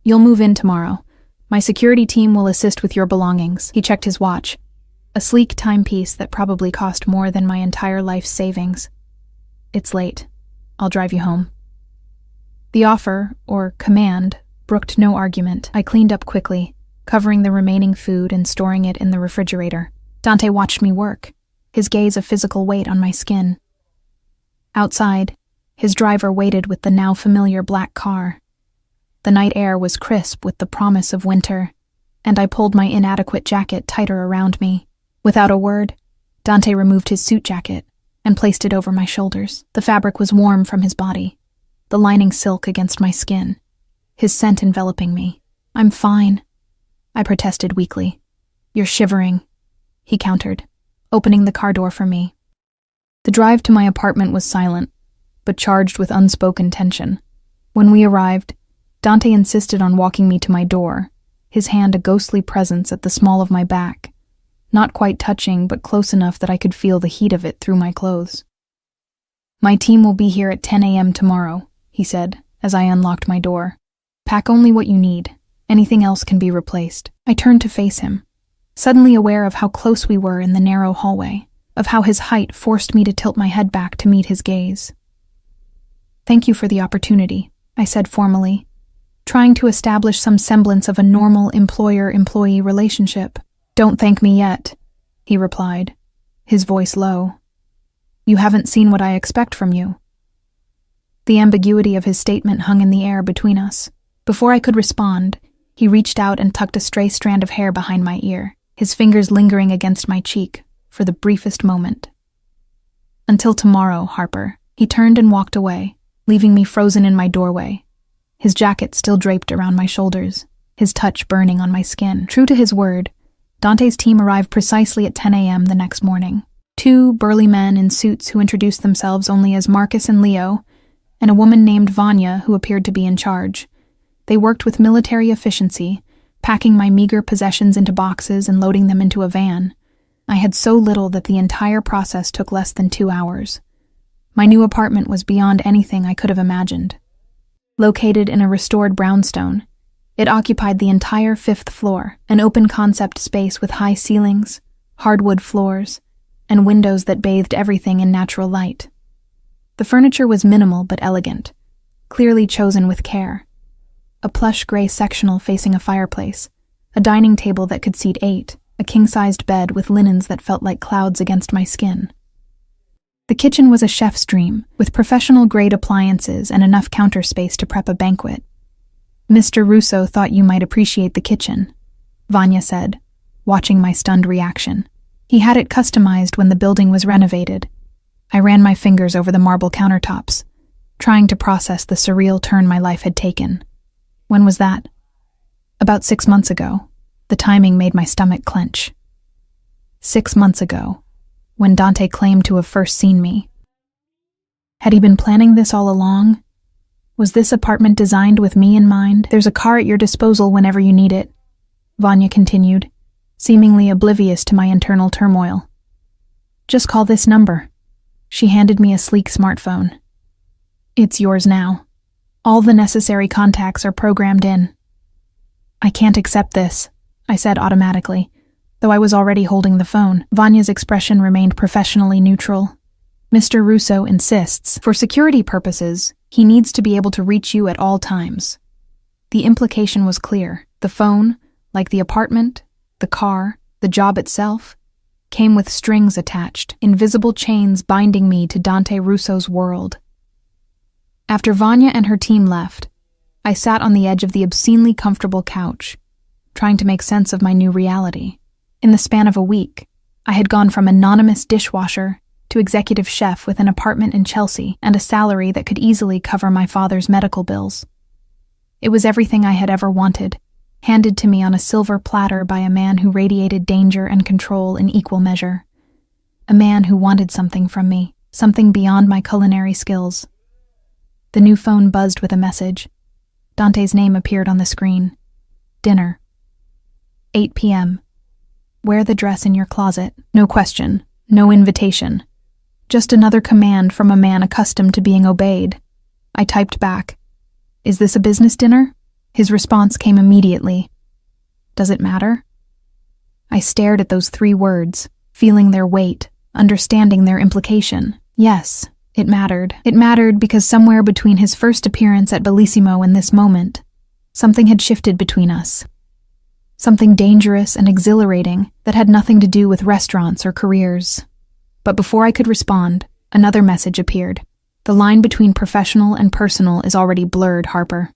Speaker 1: You'll move in tomorrow. My security team will assist with your belongings. He checked his watch, a sleek timepiece that probably cost more than my entire life's savings. It's late. I'll drive you home. The offer, or command, brooked no argument. I cleaned up quickly, covering the remaining food and storing it in the refrigerator. Dante watched me work, his gaze a physical weight on my skin. Outside, his driver waited with the now familiar black car. The night air was crisp with the promise of winter, and I pulled my inadequate jacket tighter around me. Without a word, Dante removed his suit jacket and placed it over my shoulders. The fabric was warm from his body, the lining silk against my skin, his scent enveloping me. I'm fine, I protested weakly. You're shivering, he countered, opening the car door for me. The drive to my apartment was silent, but charged with unspoken tension. When we arrived, Dante insisted on walking me to my door, his hand a ghostly presence at the small of my back, not quite touching but close enough that I could feel the heat of it through my clothes. My team will be here at 10 a.m. tomorrow, he said, as I unlocked my door. Pack only what you need. Anything else can be replaced. I turned to face him, suddenly aware of how close we were in the narrow hallway, of how his height forced me to tilt my head back to meet his gaze. Thank you for the opportunity, I said formally, trying to establish some semblance of a normal employer-employee relationship. Don't thank me yet, he replied, his voice low. You haven't seen what I expect from you. The ambiguity of his statement hung in the air between us. Before I could respond, he reached out and tucked a stray strand of hair behind my ear, his fingers lingering against my cheek for the briefest moment. "Until tomorrow, Harper." He turned and walked away, leaving me frozen in my doorway, his jacket still draped around my shoulders, his touch burning on my skin. True to his word, Dante's team arrived precisely at 10 a.m. the next morning. 2 burly men in suits who introduced themselves only as Marcus and Leo, and a woman named Vanya who appeared to be in charge. They worked with military efficiency, packing my meager possessions into boxes and loading them into a van. I had so little that the entire process took less than 2 hours. My new apartment was beyond anything I could have imagined. Located in a restored brownstone, it occupied the entire 5th floor, an open-concept space with high ceilings, hardwood floors, and windows that bathed everything in natural light. The furniture was minimal but elegant, clearly chosen with care. A plush gray sectional facing a fireplace, a dining table that could seat 8, a king-sized bed with linens that felt like clouds against my skin. The kitchen was a chef's dream, with professional-grade appliances and enough counter space to prep a banquet. "Mr. Russo thought you might appreciate the kitchen," Vanya said, watching my stunned reaction. "He had it customized when the building was renovated." I ran my fingers over the marble countertops, trying to process the surreal turn my life had taken. "When was that?" "About 6 months ago." The timing made my stomach clench. 6 months ago, when Dante claimed to have first seen me. Had he been planning this all along? Was this apartment designed with me in mind? "There's a car at your disposal whenever you need it," Vanya continued, seemingly oblivious to my internal turmoil. "Just call this number." She handed me a sleek smartphone. "It's yours now. All the necessary contacts are programmed in." "I can't accept this," I said automatically, though I was already holding the phone. Vanya's expression remained professionally neutral. "Mr. Russo insists, for security purposes, he needs to be able to reach you at all times." The implication was clear. The phone, like the apartment, the car, the job itself, came with strings attached, invisible chains binding me to Dante Russo's world. After Vanya and her team left, I sat on the edge of the obscenely comfortable couch, trying to make sense of my new reality. In the span of a week, I had gone from anonymous dishwasher to executive chef with an apartment in Chelsea and a salary that could easily cover my father's medical bills. It was everything I had ever wanted, handed to me on a silver platter by a man who radiated danger and control in equal measure. A man who wanted something from me, something beyond my culinary skills. The new phone buzzed with a message. Dante's name appeared on the screen. "Dinner. 8 p.m. Wear the dress in your closet." No question, no invitation. Just another command from a man accustomed to being obeyed. I typed back, "Is this a business dinner?" His response came immediately. "Does it matter?" I stared at those 3 words, feeling their weight, understanding their implication. Yes, it mattered. It mattered because somewhere between his first appearance at Bellissimo and this moment, something had shifted between us. Something dangerous and exhilarating that had nothing to do with restaurants or careers. But before I could respond, another message appeared. "The line between professional and personal is already blurred, Harper.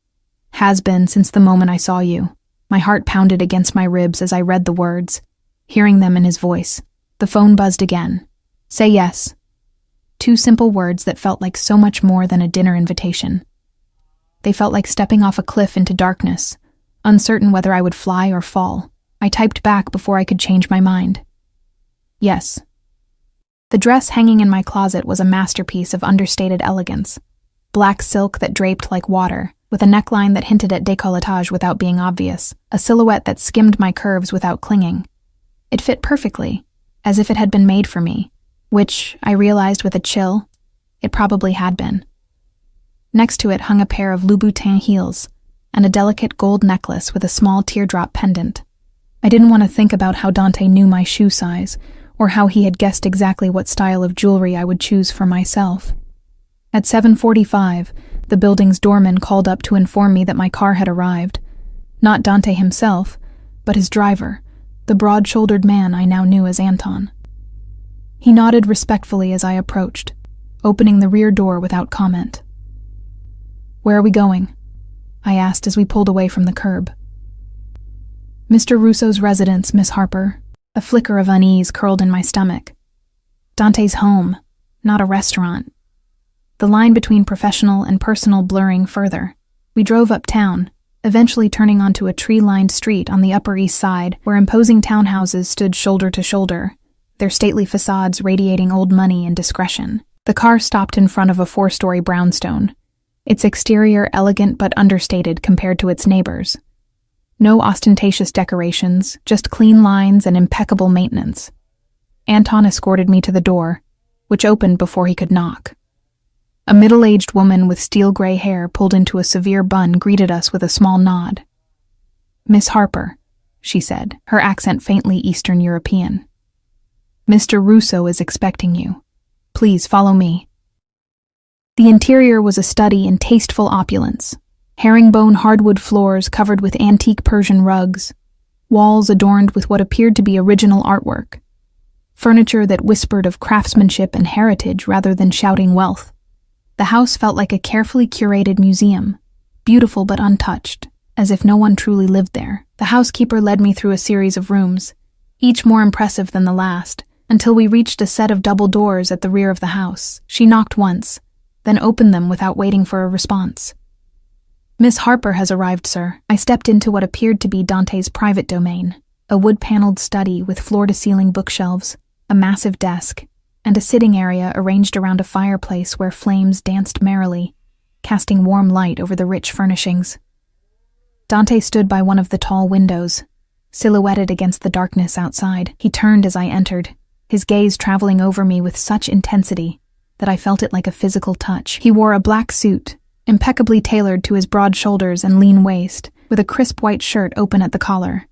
Speaker 1: Has been since the moment I saw you." My heart pounded against my ribs as I read the words, hearing them in his voice. The phone buzzed again. "Say yes." 2 simple words that felt like so much more than a dinner invitation. They felt like stepping off a cliff into darkness, uncertain whether I would fly or fall. I typed back before I could change my mind. "Yes." The dress hanging in my closet was a masterpiece of understated elegance. Black silk that draped like water, with a neckline that hinted at décolletage without being obvious, a silhouette that skimmed my curves without clinging. It fit perfectly, as if it had been made for me, which, I realized with a chill, it probably had been. Next to it hung a pair of Louboutin heels, and a delicate gold necklace with a small teardrop pendant. I didn't want to think about how Dante knew my shoe size, or how he had guessed exactly what style of jewelry I would choose for myself. At 7:45, the building's doorman called up to inform me that my car had arrived. Not Dante himself, but his driver, the broad-shouldered man I now knew as Anton. He nodded respectfully as I approached, opening the rear door without comment. "Where are we going?" I asked as we pulled away from the curb. Mr. Russo's residence, Miss Harper. A flicker of unease curled in my stomach. Dante's home, not a restaurant. The line between professional and personal blurring further. We drove uptown, eventually turning onto a tree-lined street on the Upper East Side where imposing townhouses stood shoulder to shoulder, their stately facades radiating old money and discretion. The car stopped in front of a 4-story brownstone, its exterior elegant but understated compared to its neighbors. No ostentatious decorations, just clean lines and impeccable maintenance. Anton escorted me to the door, which opened before he could knock. A middle-aged woman with steel-gray hair pulled into a severe bun greeted us with a small nod. "Miss Harper," she said, her accent faintly Eastern European. "Mr. Russo is expecting you. Please follow me." The interior was a study in tasteful opulence. Herringbone hardwood floors covered with antique Persian rugs, walls adorned with what appeared to be original artwork, furniture that whispered of craftsmanship and heritage rather than shouting wealth. The house felt like a carefully curated museum, beautiful but untouched, as if no one truly lived there. The housekeeper led me through a series of rooms, each more impressive than the last, until we reached a set of double doors at the rear of the house. She knocked once, then opened them without waiting for a response. "Miss Harper has arrived, sir." I stepped into what appeared to be Dante's private domain, a wood-paneled study with floor-to-ceiling bookshelves, a massive desk, and a sitting area arranged around a fireplace where flames danced merrily, casting warm light over the rich furnishings. Dante stood by one of the tall windows, silhouetted against the darkness outside. He turned as I entered, his gaze traveling over me with such intensity that I felt it like a physical touch. He wore a black suit, impeccably tailored to his broad shoulders and lean waist, with a crisp white shirt open at the collar.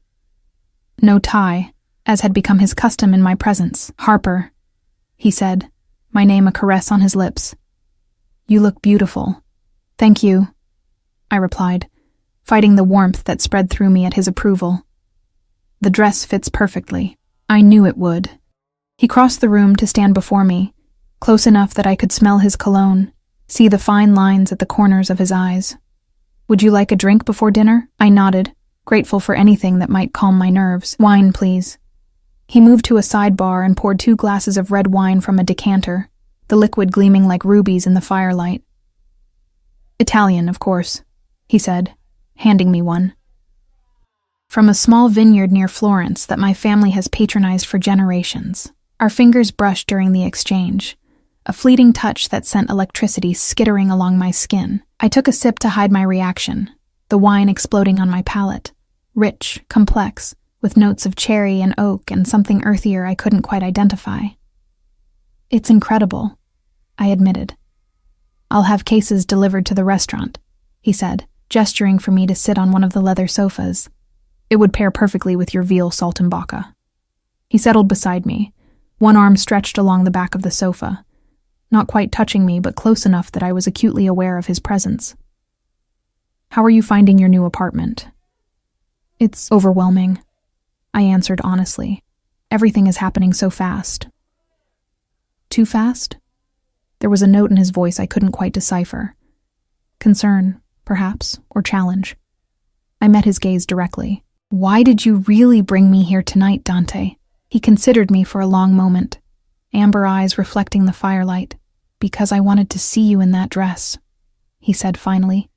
Speaker 1: No tie, as had become his custom in my presence. "Harper," he said, my name a caress on his lips. "You look beautiful." "Thank you," I replied, fighting the warmth that spread through me at his approval. "The dress fits perfectly." I knew it would. He crossed the room to stand before me, close enough that I could smell his cologne, see the fine lines at the corners of his eyes. "Would you like a drink before dinner?" I nodded, grateful for anything that might calm my nerves. "Wine, please." He moved to a sidebar and poured 2 glasses of red wine from a decanter, the liquid gleaming like rubies in the firelight. "Italian, of course," he said, handing me one. "From a small vineyard near Florence that my family has patronized for generations." Our fingers brushed during the exchange, a fleeting touch that sent electricity skittering along my skin. I took a sip to hide my reaction, the wine exploding on my palate, rich, complex, with notes of cherry and oak and something earthier I couldn't quite identify. "It's incredible," I admitted. "I'll have cases delivered to the restaurant," he said, gesturing for me to sit on one of the leather sofas. "It would pair perfectly with your veal saltimbocca." He settled beside me, one arm stretched along the back of the sofa, not quite touching me but close enough that I was acutely aware of his presence. "How are you finding your new apartment?" "It's overwhelming," I answered honestly. "Everything is happening so fast." "Too fast?" There was a note in his voice I couldn't quite decipher. Concern, perhaps, or challenge. I met his gaze directly. "Why did you really bring me here tonight, Dante?" He considered me for a long moment, amber eyes reflecting the firelight. "Because I wanted to see you in that dress," he said finally.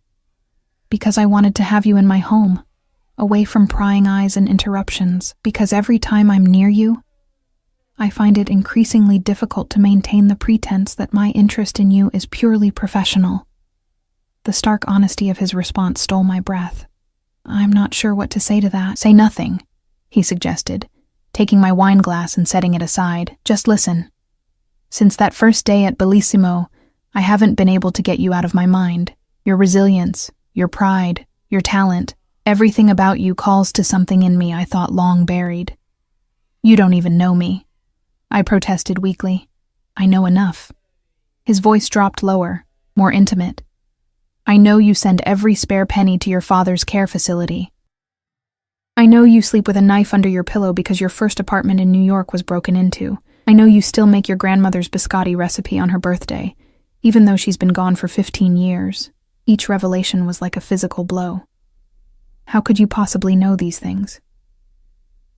Speaker 1: "Because I wanted to have you in my home, away from prying eyes and interruptions. Because every time I'm near you, I find it increasingly difficult to maintain the pretense that my interest in you is purely professional." The stark honesty of his response stole my breath. "I'm not sure what to say to that." "Say nothing," he suggested, taking my wine glass and setting it aside. "Just listen. Since that first day at Bellissimo, I haven't been able to get you out of my mind. Your resilience, your pride, your talent, everything about you calls to something in me I thought long buried." "You don't even know me," I protested weakly. "I know enough." His voice dropped lower, more intimate. "I know you send every spare penny to your father's care facility. I know you sleep with a knife under your pillow because your first apartment in New York was broken into. I know you still make your grandmother's biscotti recipe on her birthday, even though she's been gone for 15 years. Each revelation was like a physical blow. How could you possibly know these things?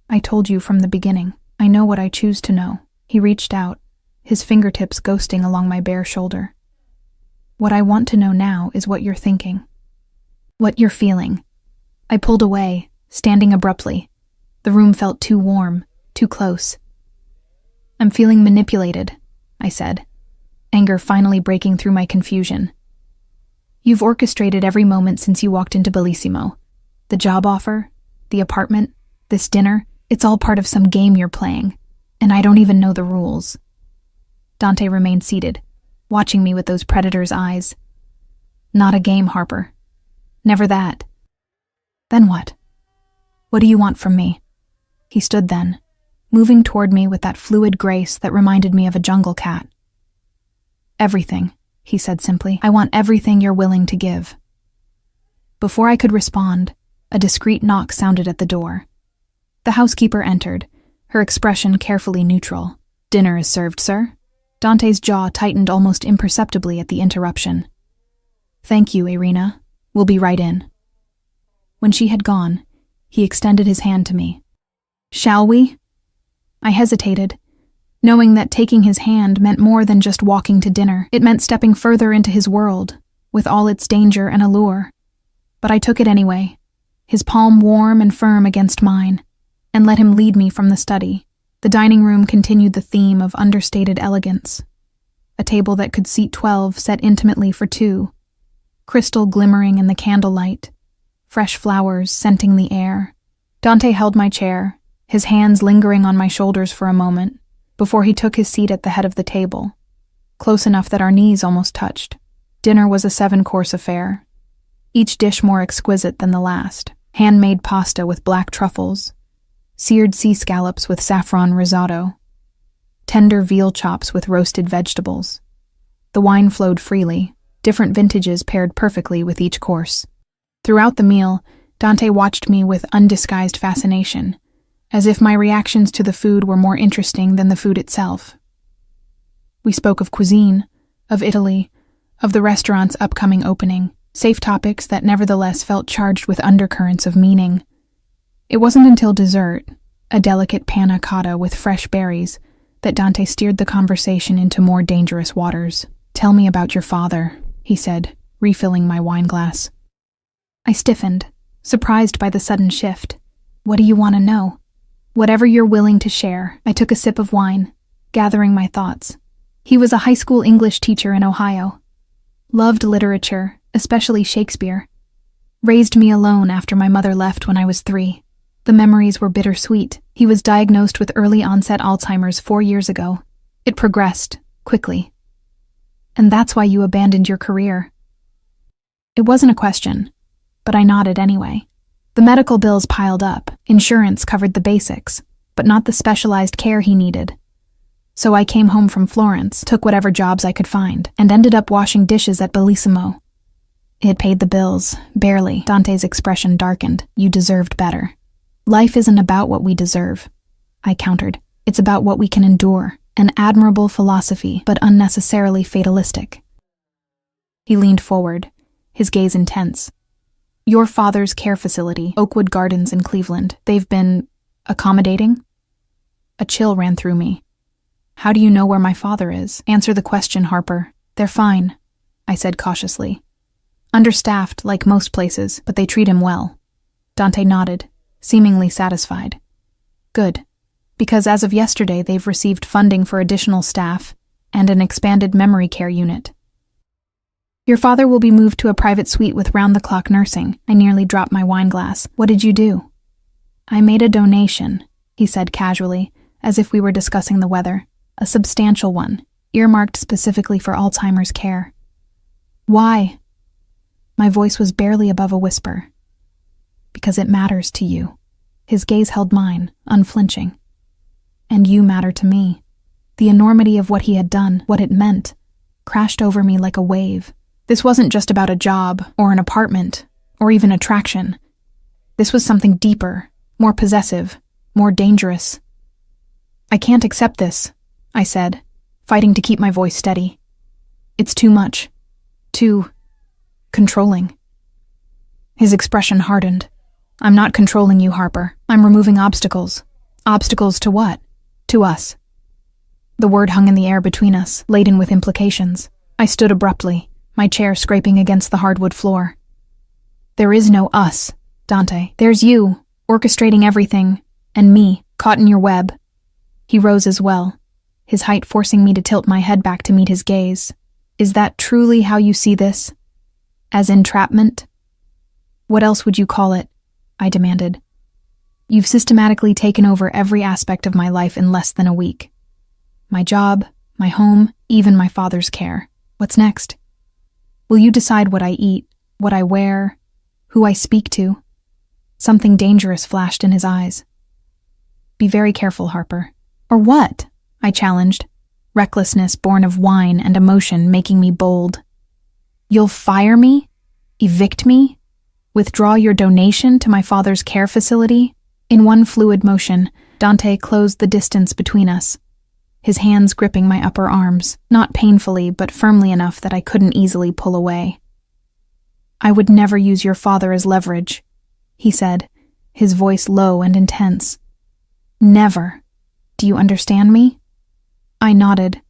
Speaker 1: I told you from the beginning. I know what I choose to know. He reached out, his fingertips ghosting along my bare shoulder. What I want to know now is what you're thinking. What you're feeling. I pulled away, standing abruptly. The room felt too warm, too close. I'm feeling manipulated, I said, anger finally breaking through my confusion. You've orchestrated every moment since you walked into Bellissimo. The job offer, the apartment, this dinner, it's all part of some game you're playing, and I don't even know the rules. Dante remained seated, watching me with those predator's eyes. Not a game, Harper. Never that. Then what? What do you want from me? He stood then, moving toward me with that fluid grace that reminded me of a jungle cat. Everything, he said simply. I want everything you're willing to give. Before I could respond, a discreet knock sounded at the door. The housekeeper entered, her expression carefully neutral. Dinner is served, sir. Dante's jaw tightened almost imperceptibly at the interruption. Thank you, Irina. We'll be right in. When she had gone, he extended his hand to me. Shall we? I hesitated, knowing that taking his hand meant more than just walking to dinner. It meant stepping further into his world, with all its danger and allure. But I took it anyway, his palm warm and firm against mine, and let him lead me from the study. The dining room continued the theme of understated elegance. A table that could seat 12 set intimately for 2, crystal glimmering in the candlelight, fresh flowers scenting the air. Dante held my chair, his hands lingering on my shoulders for a moment, before he took his seat at the head of the table, close enough that our knees almost touched. Dinner was a 7-course affair, each dish more exquisite than the last. Handmade pasta with black truffles, seared sea scallops with saffron risotto, tender veal chops with roasted vegetables. The wine flowed freely, different vintages paired perfectly with each course. Throughout the meal, Dante watched me with undisguised fascination, as if my reactions to the food were more interesting than the food itself. We spoke of cuisine, of Italy, of the restaurant's upcoming opening, safe topics that nevertheless felt charged with undercurrents of meaning. It wasn't until dessert, a delicate panna cotta with fresh berries, that Dante steered the conversation into more dangerous waters. Tell me about your father, he said, refilling my wine glass. I stiffened, surprised by the sudden shift. What do you want to know? Whatever you're willing to share. I took a sip of wine, gathering my thoughts. He was a high school English teacher in Ohio. Loved literature, especially Shakespeare. Raised me alone after my mother left when I was 3. The memories were bittersweet. He was diagnosed with early-onset Alzheimer's 4 years ago. It progressed, quickly. And that's why you abandoned your career. It wasn't a question, but I nodded anyway. The medical bills piled up. Insurance covered the basics, but not the specialized care he needed. So I came home from Florence, took whatever jobs I could find, and ended up washing dishes at Bellissimo. It paid the bills, barely. Dante's expression darkened. You deserved better. Life isn't about what we deserve, I countered. It's about what we can endure. An admirable philosophy, but unnecessarily fatalistic. He leaned forward, his gaze intense. Your father's care facility, Oakwood Gardens in Cleveland, they've been accommodating? A chill ran through me. How do you know where my father is? Answer the question, Harper. They're fine, I said cautiously. Understaffed, like most places, but they treat him well. Dante nodded, seemingly satisfied. Good, because as of yesterday they've received funding for additional staff and an expanded memory care unit. Your father will be moved to a private suite with round-the-clock nursing. I nearly dropped my wine glass. What did you do? I made a donation, he said casually, as if we were discussing the weather. A substantial one, earmarked specifically for Alzheimer's care. Why? My voice was barely above a whisper. Because it matters to you. His gaze held mine, unflinching. And you matter to me. The enormity of what he had done, what it meant, crashed over me like a wave. This wasn't just about a job, or an apartment, or even attraction. This was something deeper, more possessive, more dangerous. I can't accept this, I said, fighting to keep my voice steady. It's too much. Too Controlling. His expression hardened. I'm not controlling you, Harper. I'm removing obstacles. Obstacles to what? To us. The word hung in the air between us, laden with implications. I stood abruptly, my chair scraping against the hardwood floor. There is no us, Dante. There's you, orchestrating everything, and me, caught in your web. He rose as well, his height forcing me to tilt my head back to meet his gaze. Is that truly how you see this? As entrapment? What else would you call it? I demanded. You've systematically taken over every aspect of my life in less than a week. My job, my home, even my father's care. What's next? Will you decide what I eat, what I wear, who I speak to? Something dangerous flashed in his eyes. Be very careful, Harper. Or what? I challenged, recklessness born of wine and emotion making me bold. You'll fire me? Evict me? Withdraw your donation to my father's care facility? In one fluid motion, Dante closed the distance between us, his hands gripping my upper arms, not painfully but firmly enough that I couldn't easily pull away. I would never use your father as leverage, he said, his voice low and intense. Never. Do you understand me? I nodded,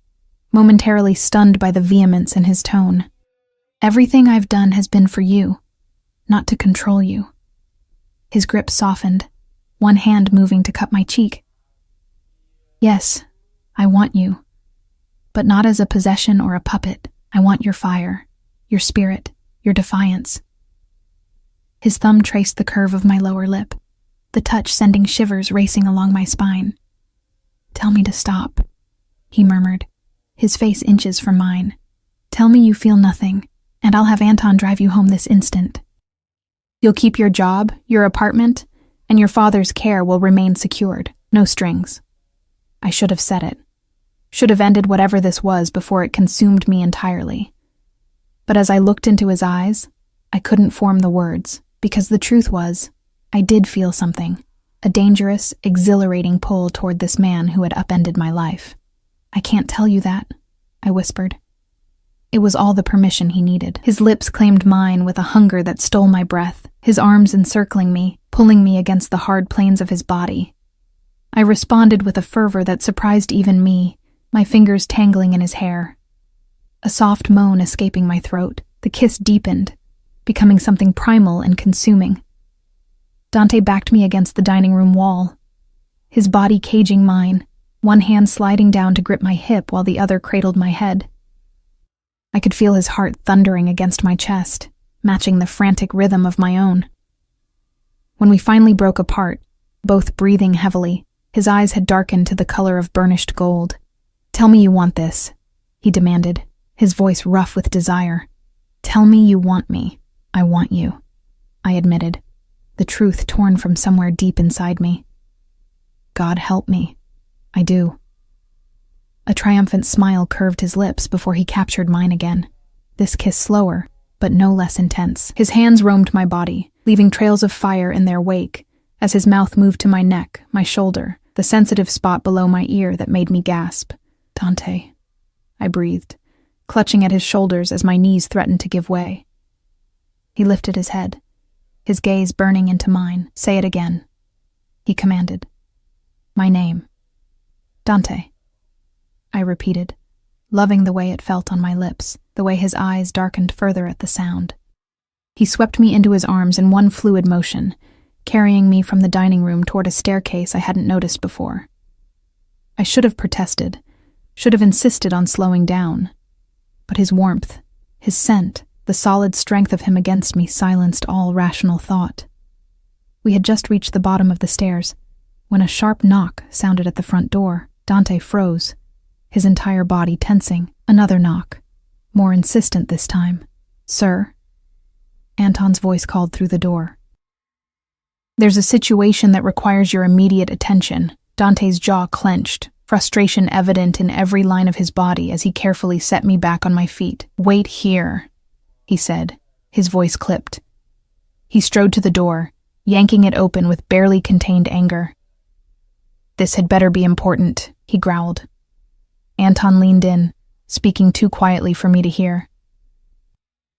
Speaker 1: momentarily stunned by the vehemence in his tone. Everything I've done has been for you, not to control you. His grip softened, one hand moving to cup my cheek. Yes, I want you, but not as a possession or a puppet. I want your fire, your spirit, your defiance. His thumb traced the curve of my lower lip, the touch sending shivers racing along my spine. Tell me to stop, he murmured, his face inches from mine. Tell me you feel nothing, and I'll have Anton drive you home this instant. You'll keep your job, your apartment, and your father's care will remain secured, no strings. I should have said it. Should have ended whatever this was before it consumed me entirely. But as I looked into his eyes, I couldn't form the words, because the truth was, I did feel something, a dangerous, exhilarating pull toward this man who had upended my life. I can't tell you that, I whispered. It was all the permission he needed. His lips claimed mine with a hunger that stole my breath, his arms encircling me, pulling me against the hard planes of his body. I responded with a fervor that surprised even me, my fingers tangling in his hair. A soft moan escaping my throat, the kiss deepened, becoming something primal and consuming. Dante backed me against the dining room wall, his body caging mine, one hand sliding down to grip my hip while the other cradled my head. I could feel his heart thundering against my chest, matching the frantic rhythm of my own. When we finally broke apart, both breathing heavily, his eyes had darkened to the color of burnished gold. Tell me you want this, he demanded, his voice rough with desire. Tell me you want me. I want you, I admitted, the truth torn from somewhere deep inside me. God help me. I do. A triumphant smile curved his lips before he captured mine again, this kiss slower, but no less intense. His hands roamed my body, leaving trails of fire in their wake, as his mouth moved to my neck, my shoulder, the sensitive spot below my ear that made me gasp. Dante, I breathed, clutching at his shoulders as my knees threatened to give way. He lifted his head, his gaze burning into mine. Say it again, he commanded. My name. Dante. I repeated, loving the way it felt on my lips, the way his eyes darkened further at the sound. He swept me into his arms in one fluid motion, carrying me from the dining room toward a staircase I hadn't noticed before. I should have protested, should have insisted on slowing down, but his warmth, his scent, the solid strength of him against me silenced all rational thought. We had just reached the bottom of the stairs, when a sharp knock sounded at the front door. Dante froze, his entire body tensing. Another knock, more insistent this time. Sir? Anton's voice called through the door. There's a situation that requires your immediate attention. Dante's jaw clenched, frustration evident in every line of his body as he carefully set me back on my feet. Wait here, he said, his voice clipped. He strode to the door, yanking it open with barely contained anger. This had better be important, he growled. Anton leaned in, speaking too quietly for me to hear.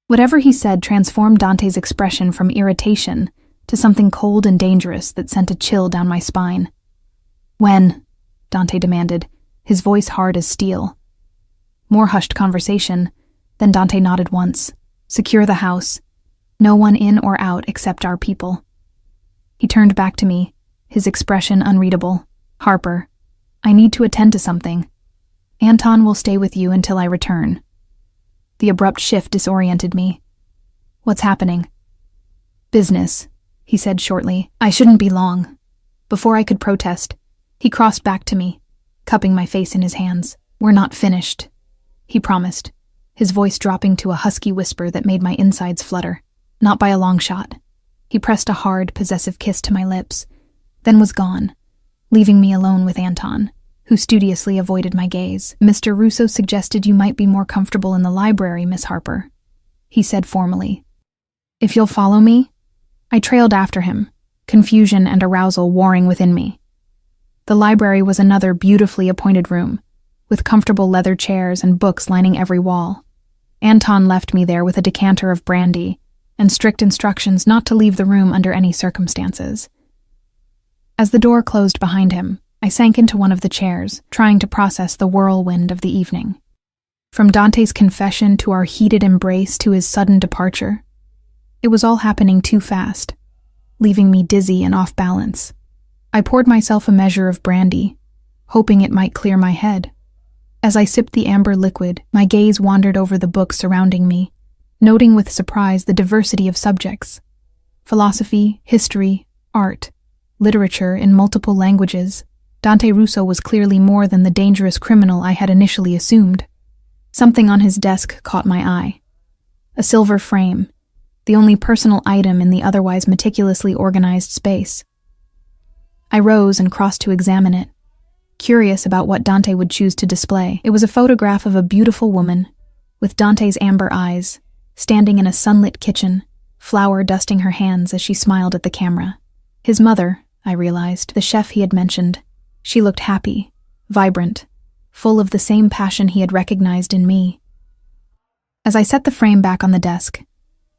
Speaker 1: Whatever he said transformed Dante's expression from irritation to something cold and dangerous that sent a chill down my spine. "When?" Dante demanded, his voice hard as steel. More hushed conversation, then Dante nodded once. "Secure the house. No one in or out except our people." He turned back to me, his expression unreadable. "Harper, I need to attend to something. Anton will stay with you until I return." The abrupt shift disoriented me. "What's happening?" "Business," he said shortly. "I shouldn't be long." Before I could protest, he crossed back to me, cupping my face in his hands. "We're not finished," he promised, his voice dropping to a husky whisper that made my insides flutter. "Not by a long shot." He pressed a hard, possessive kiss to my lips, then was gone, leaving me alone with Anton, who studiously avoided my gaze. "Mr. Russo suggested you might be more comfortable in the library, Miss Harper," he said formally. "If you'll follow me?" I trailed after him, confusion and arousal warring within me. The library was another beautifully appointed room, with comfortable leather chairs and books lining every wall. Anton left me there with a decanter of brandy and strict instructions not to leave the room under any circumstances. As the door closed behind him, I sank into one of the chairs, trying to process the whirlwind of the evening. From Dante's confession to our heated embrace to his sudden departure, it was all happening too fast, leaving me dizzy and off balance. I poured myself a measure of brandy, hoping it might clear my head. As I sipped the amber liquid, my gaze wandered over the books surrounding me, noting with surprise the diversity of subjects: philosophy, history, art, literature in multiple languages. Dante Russo was clearly more than the dangerous criminal I had initially assumed. Something on his desk caught my eye. A silver frame, the only personal item in the otherwise meticulously organized space. I rose and crossed to examine it, curious about what Dante would choose to display. It was a photograph of a beautiful woman, with Dante's amber eyes, standing in a sunlit kitchen, flour dusting her hands as she smiled at the camera. His mother, I realized, the chef he had mentioned. She looked happy, vibrant, full of the same passion he had recognized in me. As I set the frame back on the desk,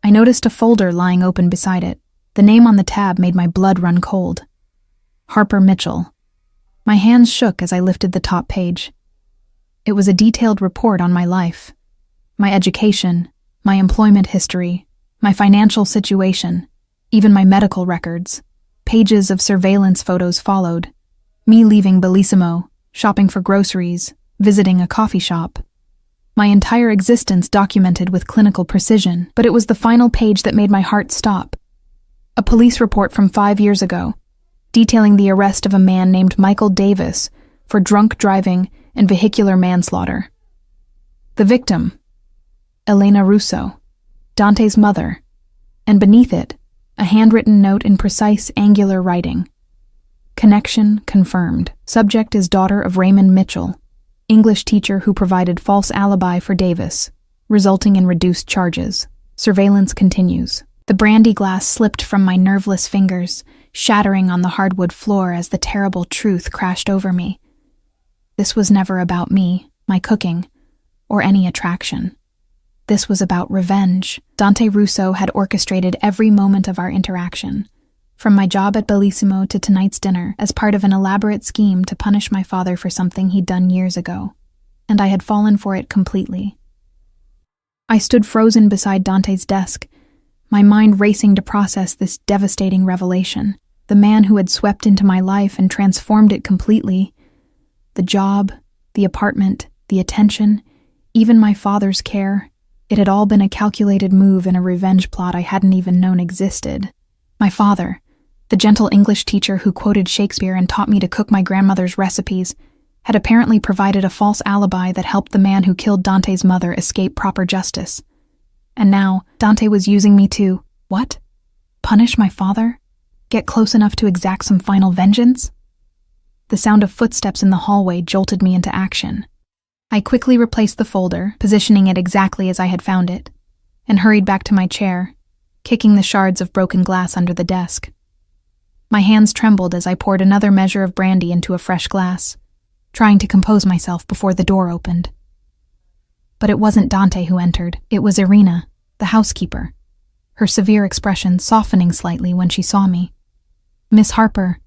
Speaker 1: I noticed a folder lying open beside it. The name on the tab made my blood run cold. Harper Mitchell. My hands shook as I lifted the top page. It was a detailed report on my life, my education, my employment history, my financial situation, even my medical records. Pages of surveillance photos followed. Me leaving Bellissimo, shopping for groceries, visiting a coffee shop. My entire existence documented with clinical precision, but it was the final page that made my heart stop. A police report from 5 years ago, detailing the arrest of a man named Michael Davis for drunk driving and vehicular manslaughter. The victim, Elena Russo, Dante's mother, and beneath it, a handwritten note in precise, angular writing. Connection confirmed. Subject is daughter of Raymond Mitchell, English teacher who provided false alibi for Davis, resulting in reduced charges. Surveillance continues. The brandy glass slipped from my nerveless fingers, shattering on the hardwood floor as the terrible truth crashed over me. This was never about me, my cooking, or any attraction. This was about revenge. Dante Russo had orchestrated every moment of our interaction, from my job at Bellissimo to tonight's dinner, as part of an elaborate scheme to punish my father for something he'd done years ago, and I had fallen for it completely. I stood frozen beside Dante's desk, my mind racing to process this devastating revelation. The man who had swept into my life and transformed it completely. The job, the apartment, the attention, even my father's care. It had all been a calculated move in a revenge plot I hadn't even known existed. My father, the gentle English teacher who quoted Shakespeare and taught me to cook my grandmother's recipes, had apparently provided a false alibi that helped the man who killed Dante's mother escape proper justice. And now, Dante was using me to, what? Punish my father? Get close enough to exact some final vengeance? The sound of footsteps in the hallway jolted me into action. I quickly replaced the folder, positioning it exactly as I had found it, and hurried back to my chair, kicking the shards of broken glass under the desk. My hands trembled as I poured another measure of brandy into a fresh glass, trying to compose myself before the door opened. But it wasn't Dante who entered. It was Irina, the housekeeper, her severe expression softening slightly when she saw me. "Miss Harper,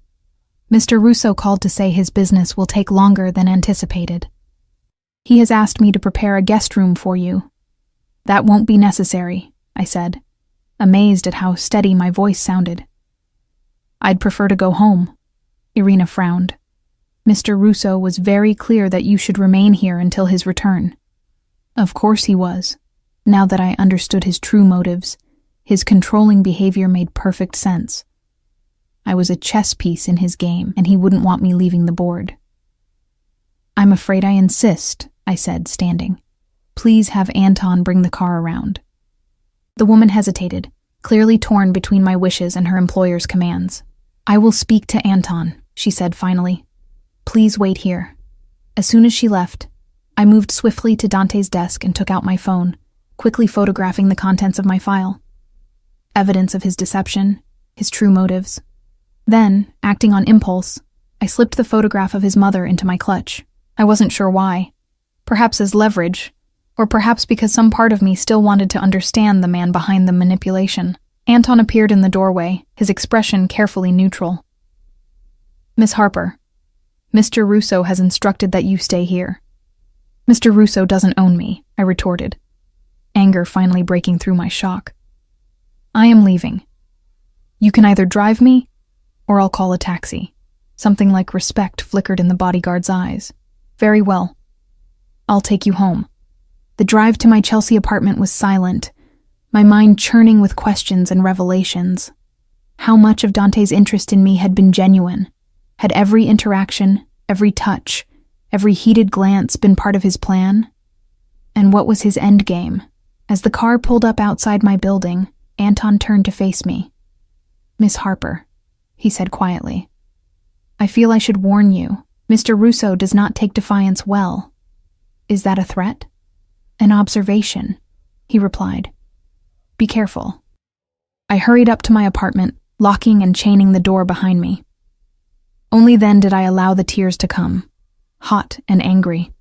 Speaker 1: Mr. Russo called to say his business will take longer than anticipated. He has asked me to prepare a guest room for you." "That won't be necessary," I said, amazed at how steady my voice sounded. "I'd prefer to go home." Irina frowned. "Mr. Russo was very clear that you should remain here until his return." Of course he was. Now that I understood his true motives, his controlling behavior made perfect sense. I was a chess piece in his game, and he wouldn't want me leaving the board. "I'm afraid I insist," I said, standing. "Please have Anton bring the car around." The woman hesitated, clearly torn between my wishes and her employer's commands. "I will speak to Anton," she said finally. "Please wait here." As soon as she left, I moved swiftly to Dante's desk and took out my phone, quickly photographing the contents of my file. Evidence of his deception, his true motives. Then, acting on impulse, I slipped the photograph of his mother into my clutch. I wasn't sure why. Perhaps as leverage, or perhaps because some part of me still wanted to understand the man behind the manipulation. Anton appeared in the doorway, his expression carefully neutral. "Miss Harper, Mr. Russo has instructed that you stay here." "Mr. Russo doesn't own me," I retorted, anger finally breaking through my shock. "I am leaving. You can either drive me, or I'll call a taxi." Something like respect flickered in the bodyguard's eyes. "Very well. I'll take you home." The drive to my Chelsea apartment was silent, my mind churning with questions and revelations. How much of Dante's interest in me had been genuine? Had every interaction, every touch, every heated glance been part of his plan? And what was his endgame? As the car pulled up outside my building, Anton turned to face me. "Miss Harper," he said quietly, "I feel I should warn you. Mr. Russo does not take defiance well." "Is that a threat?" "An observation," he replied. "Be careful." I hurried up to my apartment, locking and chaining the door behind me. Only then did I allow the tears to come, hot and angry,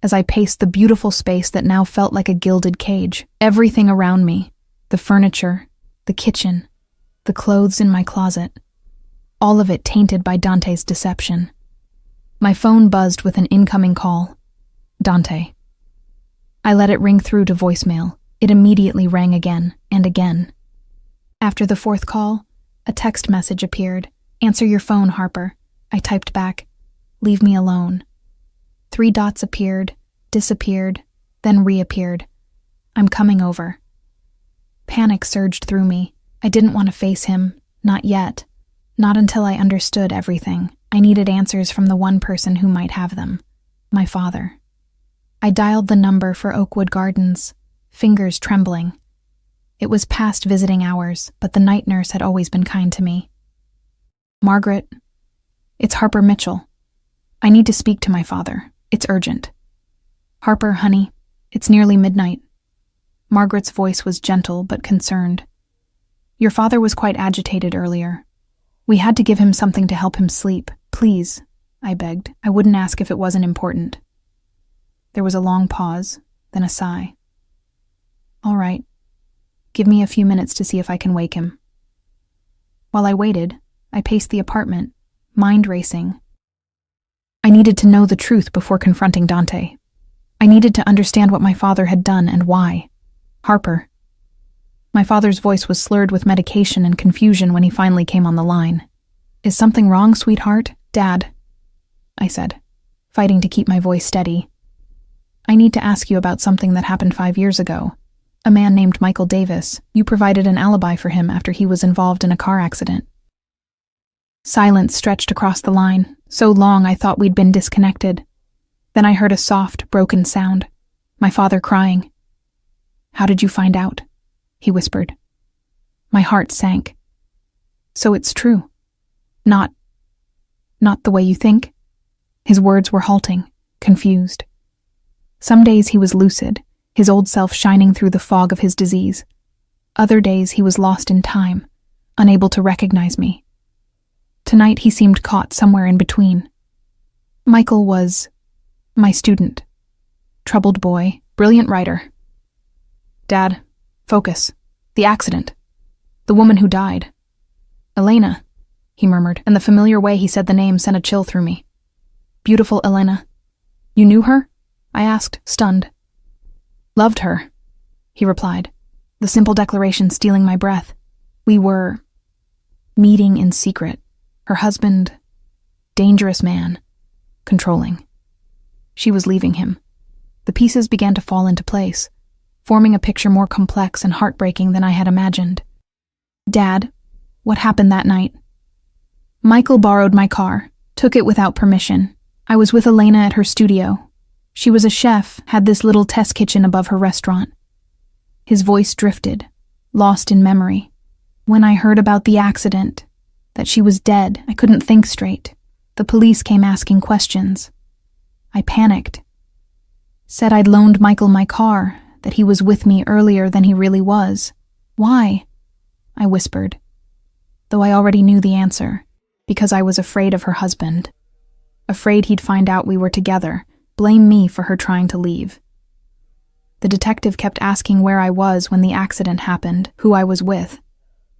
Speaker 1: as I paced the beautiful space that now felt like a gilded cage. Everything around me, the furniture, the kitchen, the clothes in my closet, all of it tainted by Dante's deception. My phone buzzed with an incoming call. Dante. I let it ring through to voicemail. It immediately rang again and again. After the fourth call, a text message appeared. "Answer your phone, Harper." I typed back, "Leave me alone." 3 dots appeared, disappeared, then reappeared. "I'm coming over." Panic surged through me. I didn't want to face him, not yet. Not until I understood everything. I needed answers from the one person who might have them, my father. I dialed the number for Oakwood Gardens, fingers trembling. It was past visiting hours, but the night nurse had always been kind to me. "Margaret, it's Harper Mitchell. I need to speak to my father. It's urgent." "Harper, honey, it's nearly midnight." Margaret's voice was gentle but concerned. "Your father was quite agitated earlier. We had to give him something to help him sleep. Please," I begged. "I wouldn't ask if it wasn't important." There was a long pause, then a sigh. "All right. Give me a few minutes to see if I can wake him." While I waited, I paced the apartment, mind racing. I needed to know the truth before confronting Dante. I needed to understand what my father had done and why. "Harper." My father's voice was slurred with medication and confusion when he finally came on the line. "Is something wrong, sweetheart? Dad?" I said, fighting to keep my voice steady. "I need to ask you about something that happened 5 years ago. A man named Michael Davis. You provided an alibi for him after he was involved in a car accident." Silence stretched across the line, so long I thought we'd been disconnected. Then I heard a soft, broken sound. My father crying. "How did you find out?" he whispered. My heart sank. "So it's true. Not the way you think?" His words were halting, confused. Some days he was lucid, his old self shining through the fog of his disease. Other days he was lost in time, unable to recognize me. Tonight he seemed caught somewhere in between. Michael was my student. Troubled boy, brilliant writer. "Dad, Focus. The accident. The woman who died. Elena, he murmured, and the familiar way he said the name sent a chill through me. Beautiful Elena. You knew her? I asked, stunned. Loved her, he replied, the simple declaration stealing my breath. We were meeting in secret. Her husband, dangerous man, controlling. She was leaving him. The pieces began to fall into place, forming a picture more complex and heartbreaking than I had imagined. Dad, what happened that night? Michael borrowed my car, took it without permission. I was with Elena at her studio. She was a chef, had this little test kitchen above her restaurant. His voice drifted, lost in memory. When I heard about the accident, that she was dead, I couldn't think straight. The police came asking questions. I panicked. Said I'd loaned Michael my car, that he was with me earlier than he really was. Why? I whispered, though I already knew the answer, because I was afraid of her husband. Afraid he'd find out we were together, blame me for her trying to leave. The detective kept asking where I was when the accident happened, who I was with.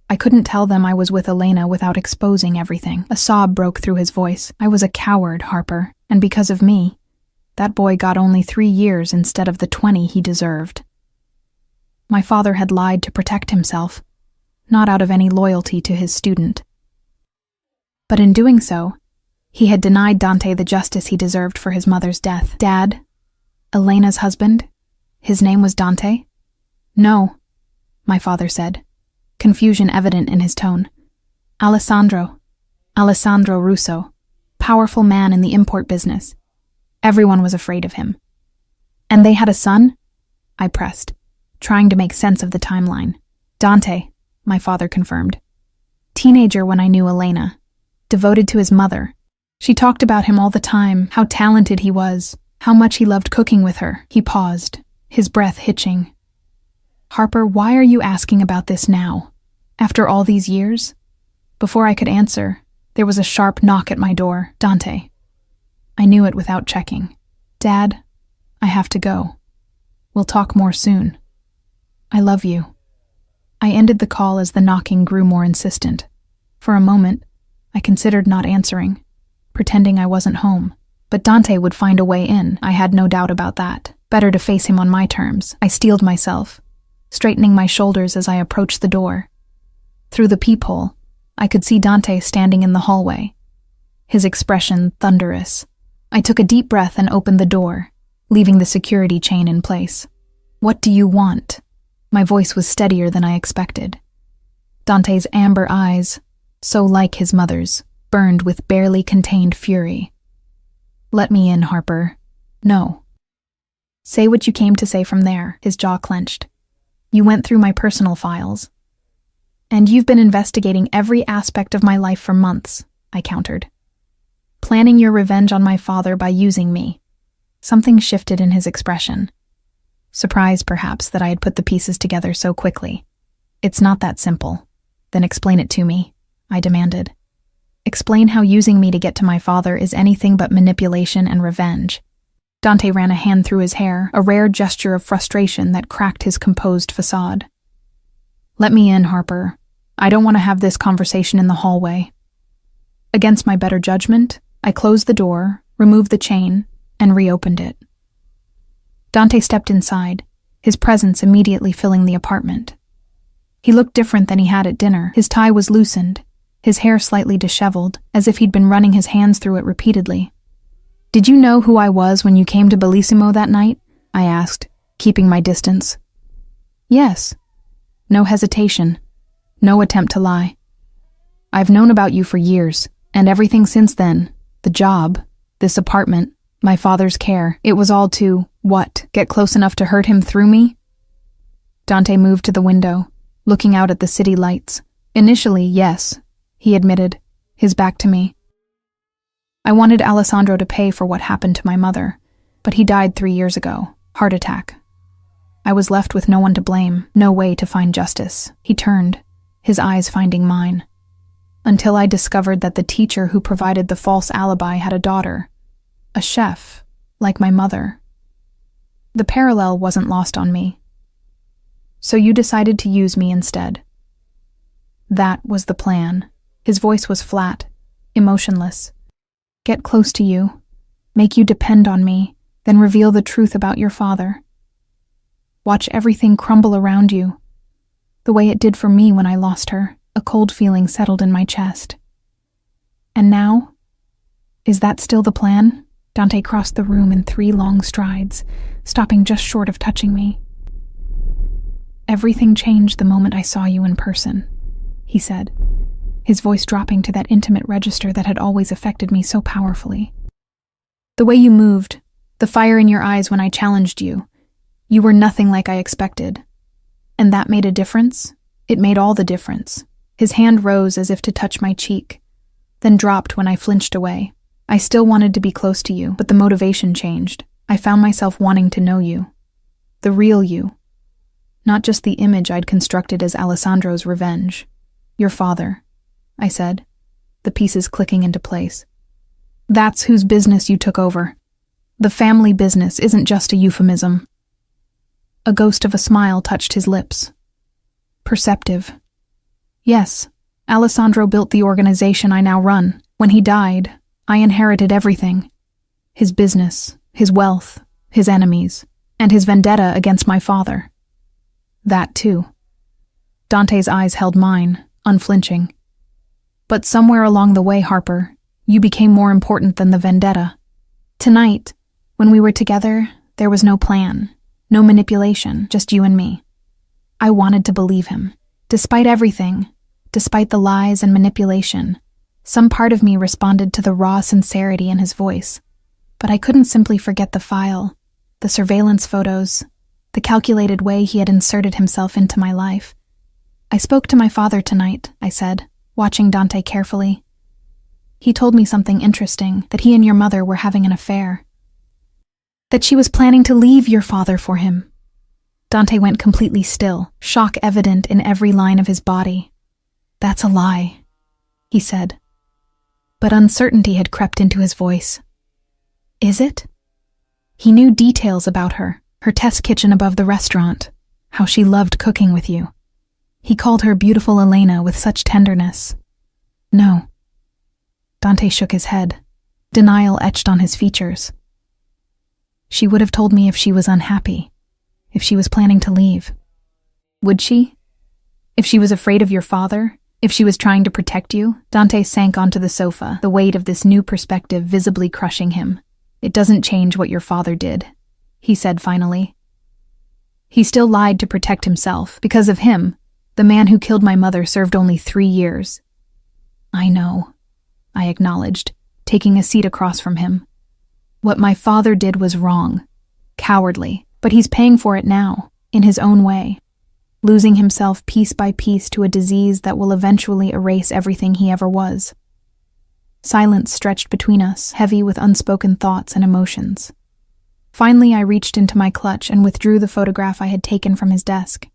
Speaker 1: I couldn't tell them I was with Elena without exposing everything. A sob broke through his voice. I was a coward, Harper, and because of me, that boy got only 3 years instead of the 20 he deserved. My father had lied to protect himself, not out of any loyalty to his student. But in doing so, he had denied Dante the justice he deserved for his mother's death. Dad? Elena's husband? His name was Dante? No, my father said, confusion evident in his tone. Alessandro Russo, powerful man in the import business. Everyone was afraid of him. And they had a son? I pressed, trying to make sense of the timeline. Dante, my father confirmed. Teenager when I knew Elena, devoted to his mother. She talked about him all the time, how talented he was, how much he loved cooking with her. He paused, his breath hitching. Harper, why are you asking about this now? After all these years? Before I could answer, there was a sharp knock at my door. Dante. I knew it without checking. Dad, I have to go. We'll talk more soon. I love you. I ended the call as the knocking grew more insistent. For a moment, I considered not answering, pretending I wasn't home. But Dante would find a way in, I had no doubt about that. Better to face him on my terms. I steeled myself, straightening my shoulders as I approached the door. Through the peephole, I could see Dante standing in the hallway, his expression thunderous. I took a deep breath and opened the door, leaving the security chain in place. What do you want? My voice was steadier than I expected. Dante's amber eyes, so like his mother's, burned with barely contained fury. Let me in, Harper. No. Say what you came to say from there, his jaw clenched. You went through my personal files. And you've been investigating every aspect of my life for months, I countered. Planning your revenge on my father by using me. Something shifted in his expression. Surprised, perhaps, that I had put the pieces together so quickly. It's not that simple. Then explain it to me, I demanded. Explain how using me to get to my father is anything but manipulation and revenge. Dante ran a hand through his hair, a rare gesture of frustration that cracked his composed facade. Let me in, Harper. I don't want to have this conversation in the hallway. Against my better judgment, I closed the door, removed the chain, and reopened it. Dante stepped inside, his presence immediately filling the apartment. He looked different than he had at dinner. His tie was loosened, his hair slightly disheveled, as if he'd been running his hands through it repeatedly. Did you know who I was when you came to Bellissimo that night? I asked, keeping my distance. Yes. No hesitation, no attempt to lie. I've known about you for years, and everything since then, the job, this apartment, my father's care, it was all to, what, get close enough to hurt him through me? Dante moved to the window, looking out at the city lights. Initially, yes, he admitted, his back to me. I wanted Alessandro to pay for what happened to my mother, but he died 3 years ago, heart attack. I was left with no one to blame, no way to find justice. He turned, his eyes finding mine. Until I discovered that the teacher who provided the false alibi had a daughter, a chef, like my mother. The parallel wasn't lost on me. So you decided to use me instead. That was the plan. His voice was flat, emotionless. Get close to you, make you depend on me, then reveal the truth about your father. Watch everything crumble around you, the way it did for me when I lost her. A cold feeling settled in my chest. And now? Is that still the plan? Dante crossed the room in 3 long strides, stopping just short of touching me. Everything changed the moment I saw you in person, he said, his voice dropping to that intimate register that had always affected me so powerfully. The way you moved, the fire in your eyes when I challenged you, you were nothing like I expected. And that made a difference? It made all the difference. His hand rose as if to touch my cheek, then dropped when I flinched away. I still wanted to be close to you, but the motivation changed. I found myself wanting to know you. The real you. Not just the image I'd constructed as Alessandro's revenge. Your father, I said, the pieces clicking into place. That's whose business you took over. The family business isn't just a euphemism. A ghost of a smile touched his lips. Perceptive. Yes, Alessandro built the organization I now run. When he died, I inherited everything. His business, his wealth, his enemies, and his vendetta against my father. That too. Dante's eyes held mine, unflinching. But somewhere along the way, Harper, you became more important than the vendetta. Tonight, when we were together, there was no plan, no manipulation, just you and me. I wanted to believe him. Despite everything, despite the lies and manipulation, some part of me responded to the raw sincerity in his voice. But I couldn't simply forget the file, the surveillance photos, the calculated way he had inserted himself into my life. I spoke to my father tonight, I said, watching Dante carefully. He told me something interesting, that he and your mother were having an affair. That she was planning to leave your father for him. Dante went completely still, shock evident in every line of his body. That's a lie, he said. But uncertainty had crept into his voice. Is it? He knew details about her test kitchen above the restaurant, how she loved cooking with you. He called her beautiful Elena with such tenderness. No. Dante shook his head, denial etched on his features. She would have told me if she was unhappy, if she was planning to leave. Would she? If she was afraid of your father? If she was trying to protect you? Dante sank onto the sofa, the weight of this new perspective visibly crushing him. It doesn't change what your father did, he said finally. He still lied to protect himself. Because of him, the man who killed my mother served only 3 years. I know, I acknowledged, taking a seat across from him. What my father did was wrong, cowardly, but he's paying for it now, in his own way, losing himself piece by piece to a disease that will eventually erase everything he ever was. Silence stretched between us, heavy with unspoken thoughts and emotions. Finally, I reached into my clutch and withdrew the photograph I had taken from his desk.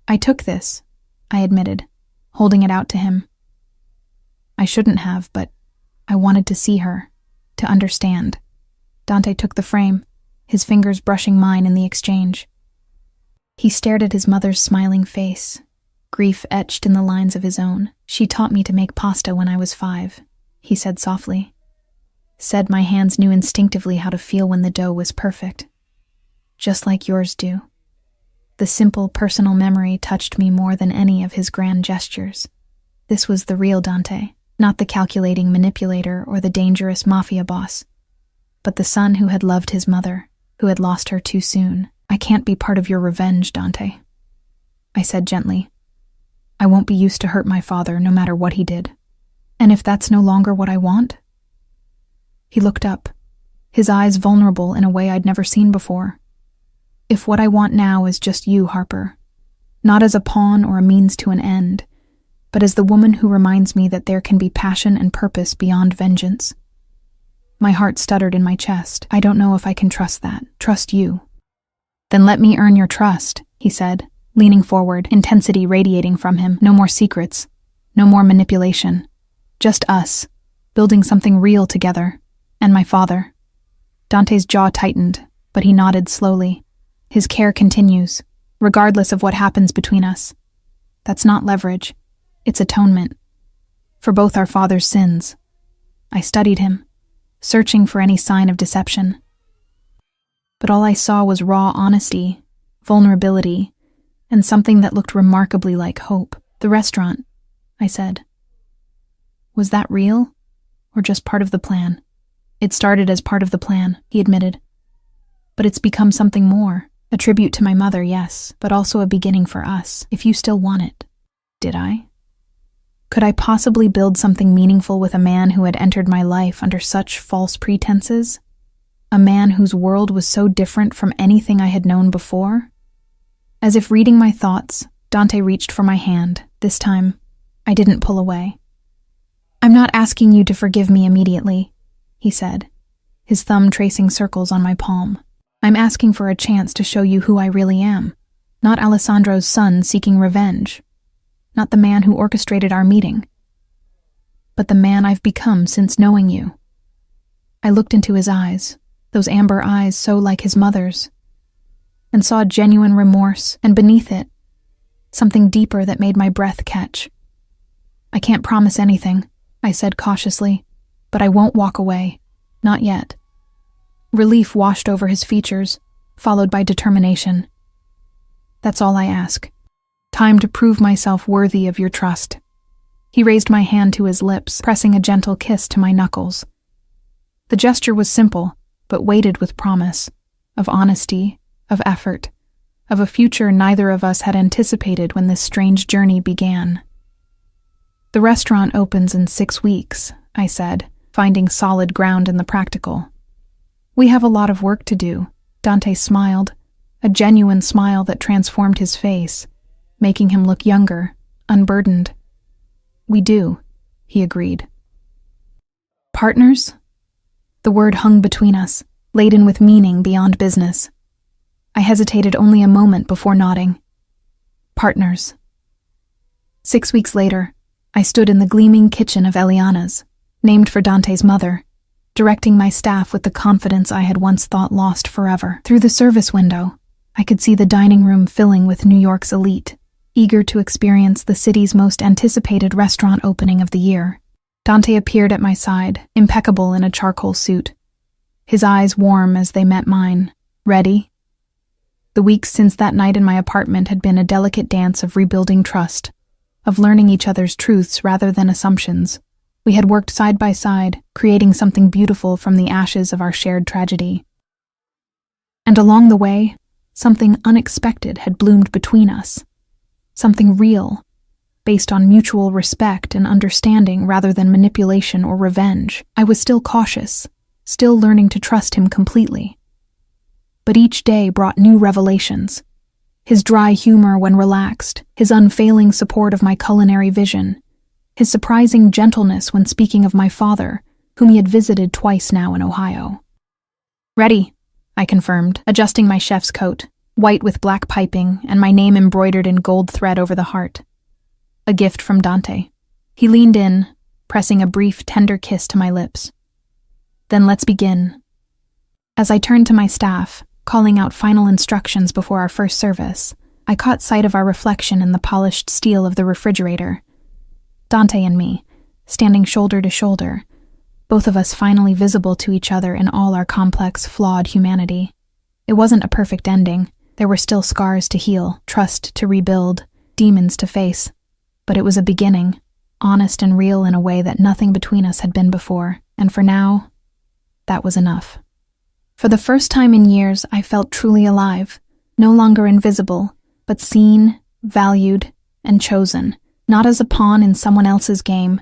Speaker 1: I took this, I admitted, holding it out to him. I shouldn't have, but I wanted to see her, to understand. Dante took the frame, his fingers brushing mine in the exchange. He stared at his mother's smiling face, grief etched in the lines of his own. She taught me to make pasta when I was 5, he said softly. Said my hands knew instinctively how to feel when the dough was perfect. Just like yours do. The simple, personal memory touched me more than any of his grand gestures. This was the real Dante, not the calculating manipulator or the dangerous mafia boss, but the son who had loved his mother, who had lost her too soon. I can't be part of your revenge, Dante, I said gently. I won't be used to hurt my father, no matter what he did. And if that's no longer what I want? He looked up, his eyes vulnerable in a way I'd never seen before. If what I want now is just you, Harper, not as a pawn or a means to an end, but as the woman who reminds me that there can be passion and purpose beyond vengeance. My heart stuttered in my chest. I don't know if I can trust that. Trust you. Then let me earn your trust, he said, leaning forward, intensity radiating from him. No more secrets, no more manipulation. Just us, building something real together. And my father. Dante's jaw tightened, but he nodded slowly. His care continues. regardless of what happens between us. That's not leverage. It's atonement. For both our father's sins. I studied him, searching for any sign of deception. But all I saw was raw honesty, vulnerability, and something that looked remarkably like hope. The restaurant, I said. Was that real, or just part of the plan? It started as part of the plan, he admitted. But it's become something more. A tribute to my mother, yes, but also a beginning for us, if you still want it. Did I? Could I possibly build something meaningful with a man who had entered my life under such false pretenses? A man whose world was so different from anything I had known before? As if reading my thoughts, Dante reached for my hand. This time, I didn't pull away. I'm not asking you to forgive me immediately, he said, his thumb tracing circles on my palm. I'm asking for a chance to show you who I really am, not Alessandro's son seeking revenge, not the man who orchestrated our meeting, but the man I've become since knowing you. I looked into his eyes, those amber eyes so like his mother's, and saw genuine remorse, and beneath it, something deeper that made my breath catch. I can't promise anything, I said cautiously, but I won't walk away, not yet. Relief washed over his features, followed by determination. That's all I ask. Time to prove myself worthy of your trust. He raised my hand to his lips, pressing a gentle kiss to my knuckles. The gesture was simple, but weighted with promise, of honesty, of effort, of a future neither of us had anticipated when this strange journey began. The restaurant opens in 6 weeks, I said, finding solid ground in the practical. We have a lot of work to do, Dante smiled, a genuine smile that transformed his face, making him look younger, unburdened. We do, he agreed. Partners? The word hung between us, laden with meaning beyond business. I hesitated only a moment before nodding. Partners. 6 weeks later, I stood in the gleaming kitchen of Eliana's, named for Dante's mother, directing my staff with the confidence I had once thought lost forever. Through the service window, I could see the dining room filling with New York's elite, eager to experience the city's most anticipated restaurant opening of the year. Dante appeared at my side, impeccable in a charcoal suit, his eyes warm as they met mine. Ready? The weeks since that night in my apartment had been a delicate dance of rebuilding trust, of learning each other's truths rather than assumptions. We had worked side by side, creating something beautiful from the ashes of our shared tragedy. And along the way, something unexpected had bloomed between us. Something real, based on mutual respect and understanding rather than manipulation or revenge. I was still cautious, still learning to trust him completely. But each day brought new revelations. His dry humor when relaxed, his unfailing support of my culinary vision, his surprising gentleness when speaking of my father, whom he had visited twice now in Ohio. Ready, I confirmed, adjusting my chef's coat, white with black piping and my name embroidered in gold thread over the heart. A gift from Dante. He leaned in, pressing a brief, tender kiss to my lips. Then let's begin. As I turned to my staff, calling out final instructions before our first service, I caught sight of our reflection in the polished steel of the refrigerator. Dante and me, standing shoulder to shoulder, both of us finally visible to each other in all our complex, flawed humanity. It wasn't a perfect ending. There were still scars to heal, trust to rebuild, demons to face. But it was a beginning, honest and real in a way that nothing between us had been before, and for now, that was enough. For the first time in years, I felt truly alive, no longer invisible, but seen, valued, and chosen, not as a pawn in someone else's game,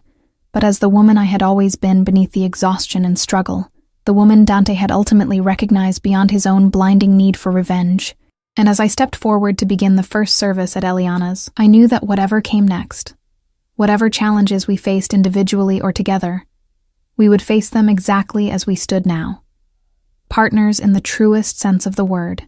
Speaker 1: but as the woman I had always been beneath the exhaustion and struggle, the woman Dante had ultimately recognized beyond his own blinding need for revenge. And as I stepped forward to begin the first service at Eliana's, I knew that whatever came next, whatever challenges we faced individually or together, we would face them exactly as we stood now. Partners in the truest sense of the word.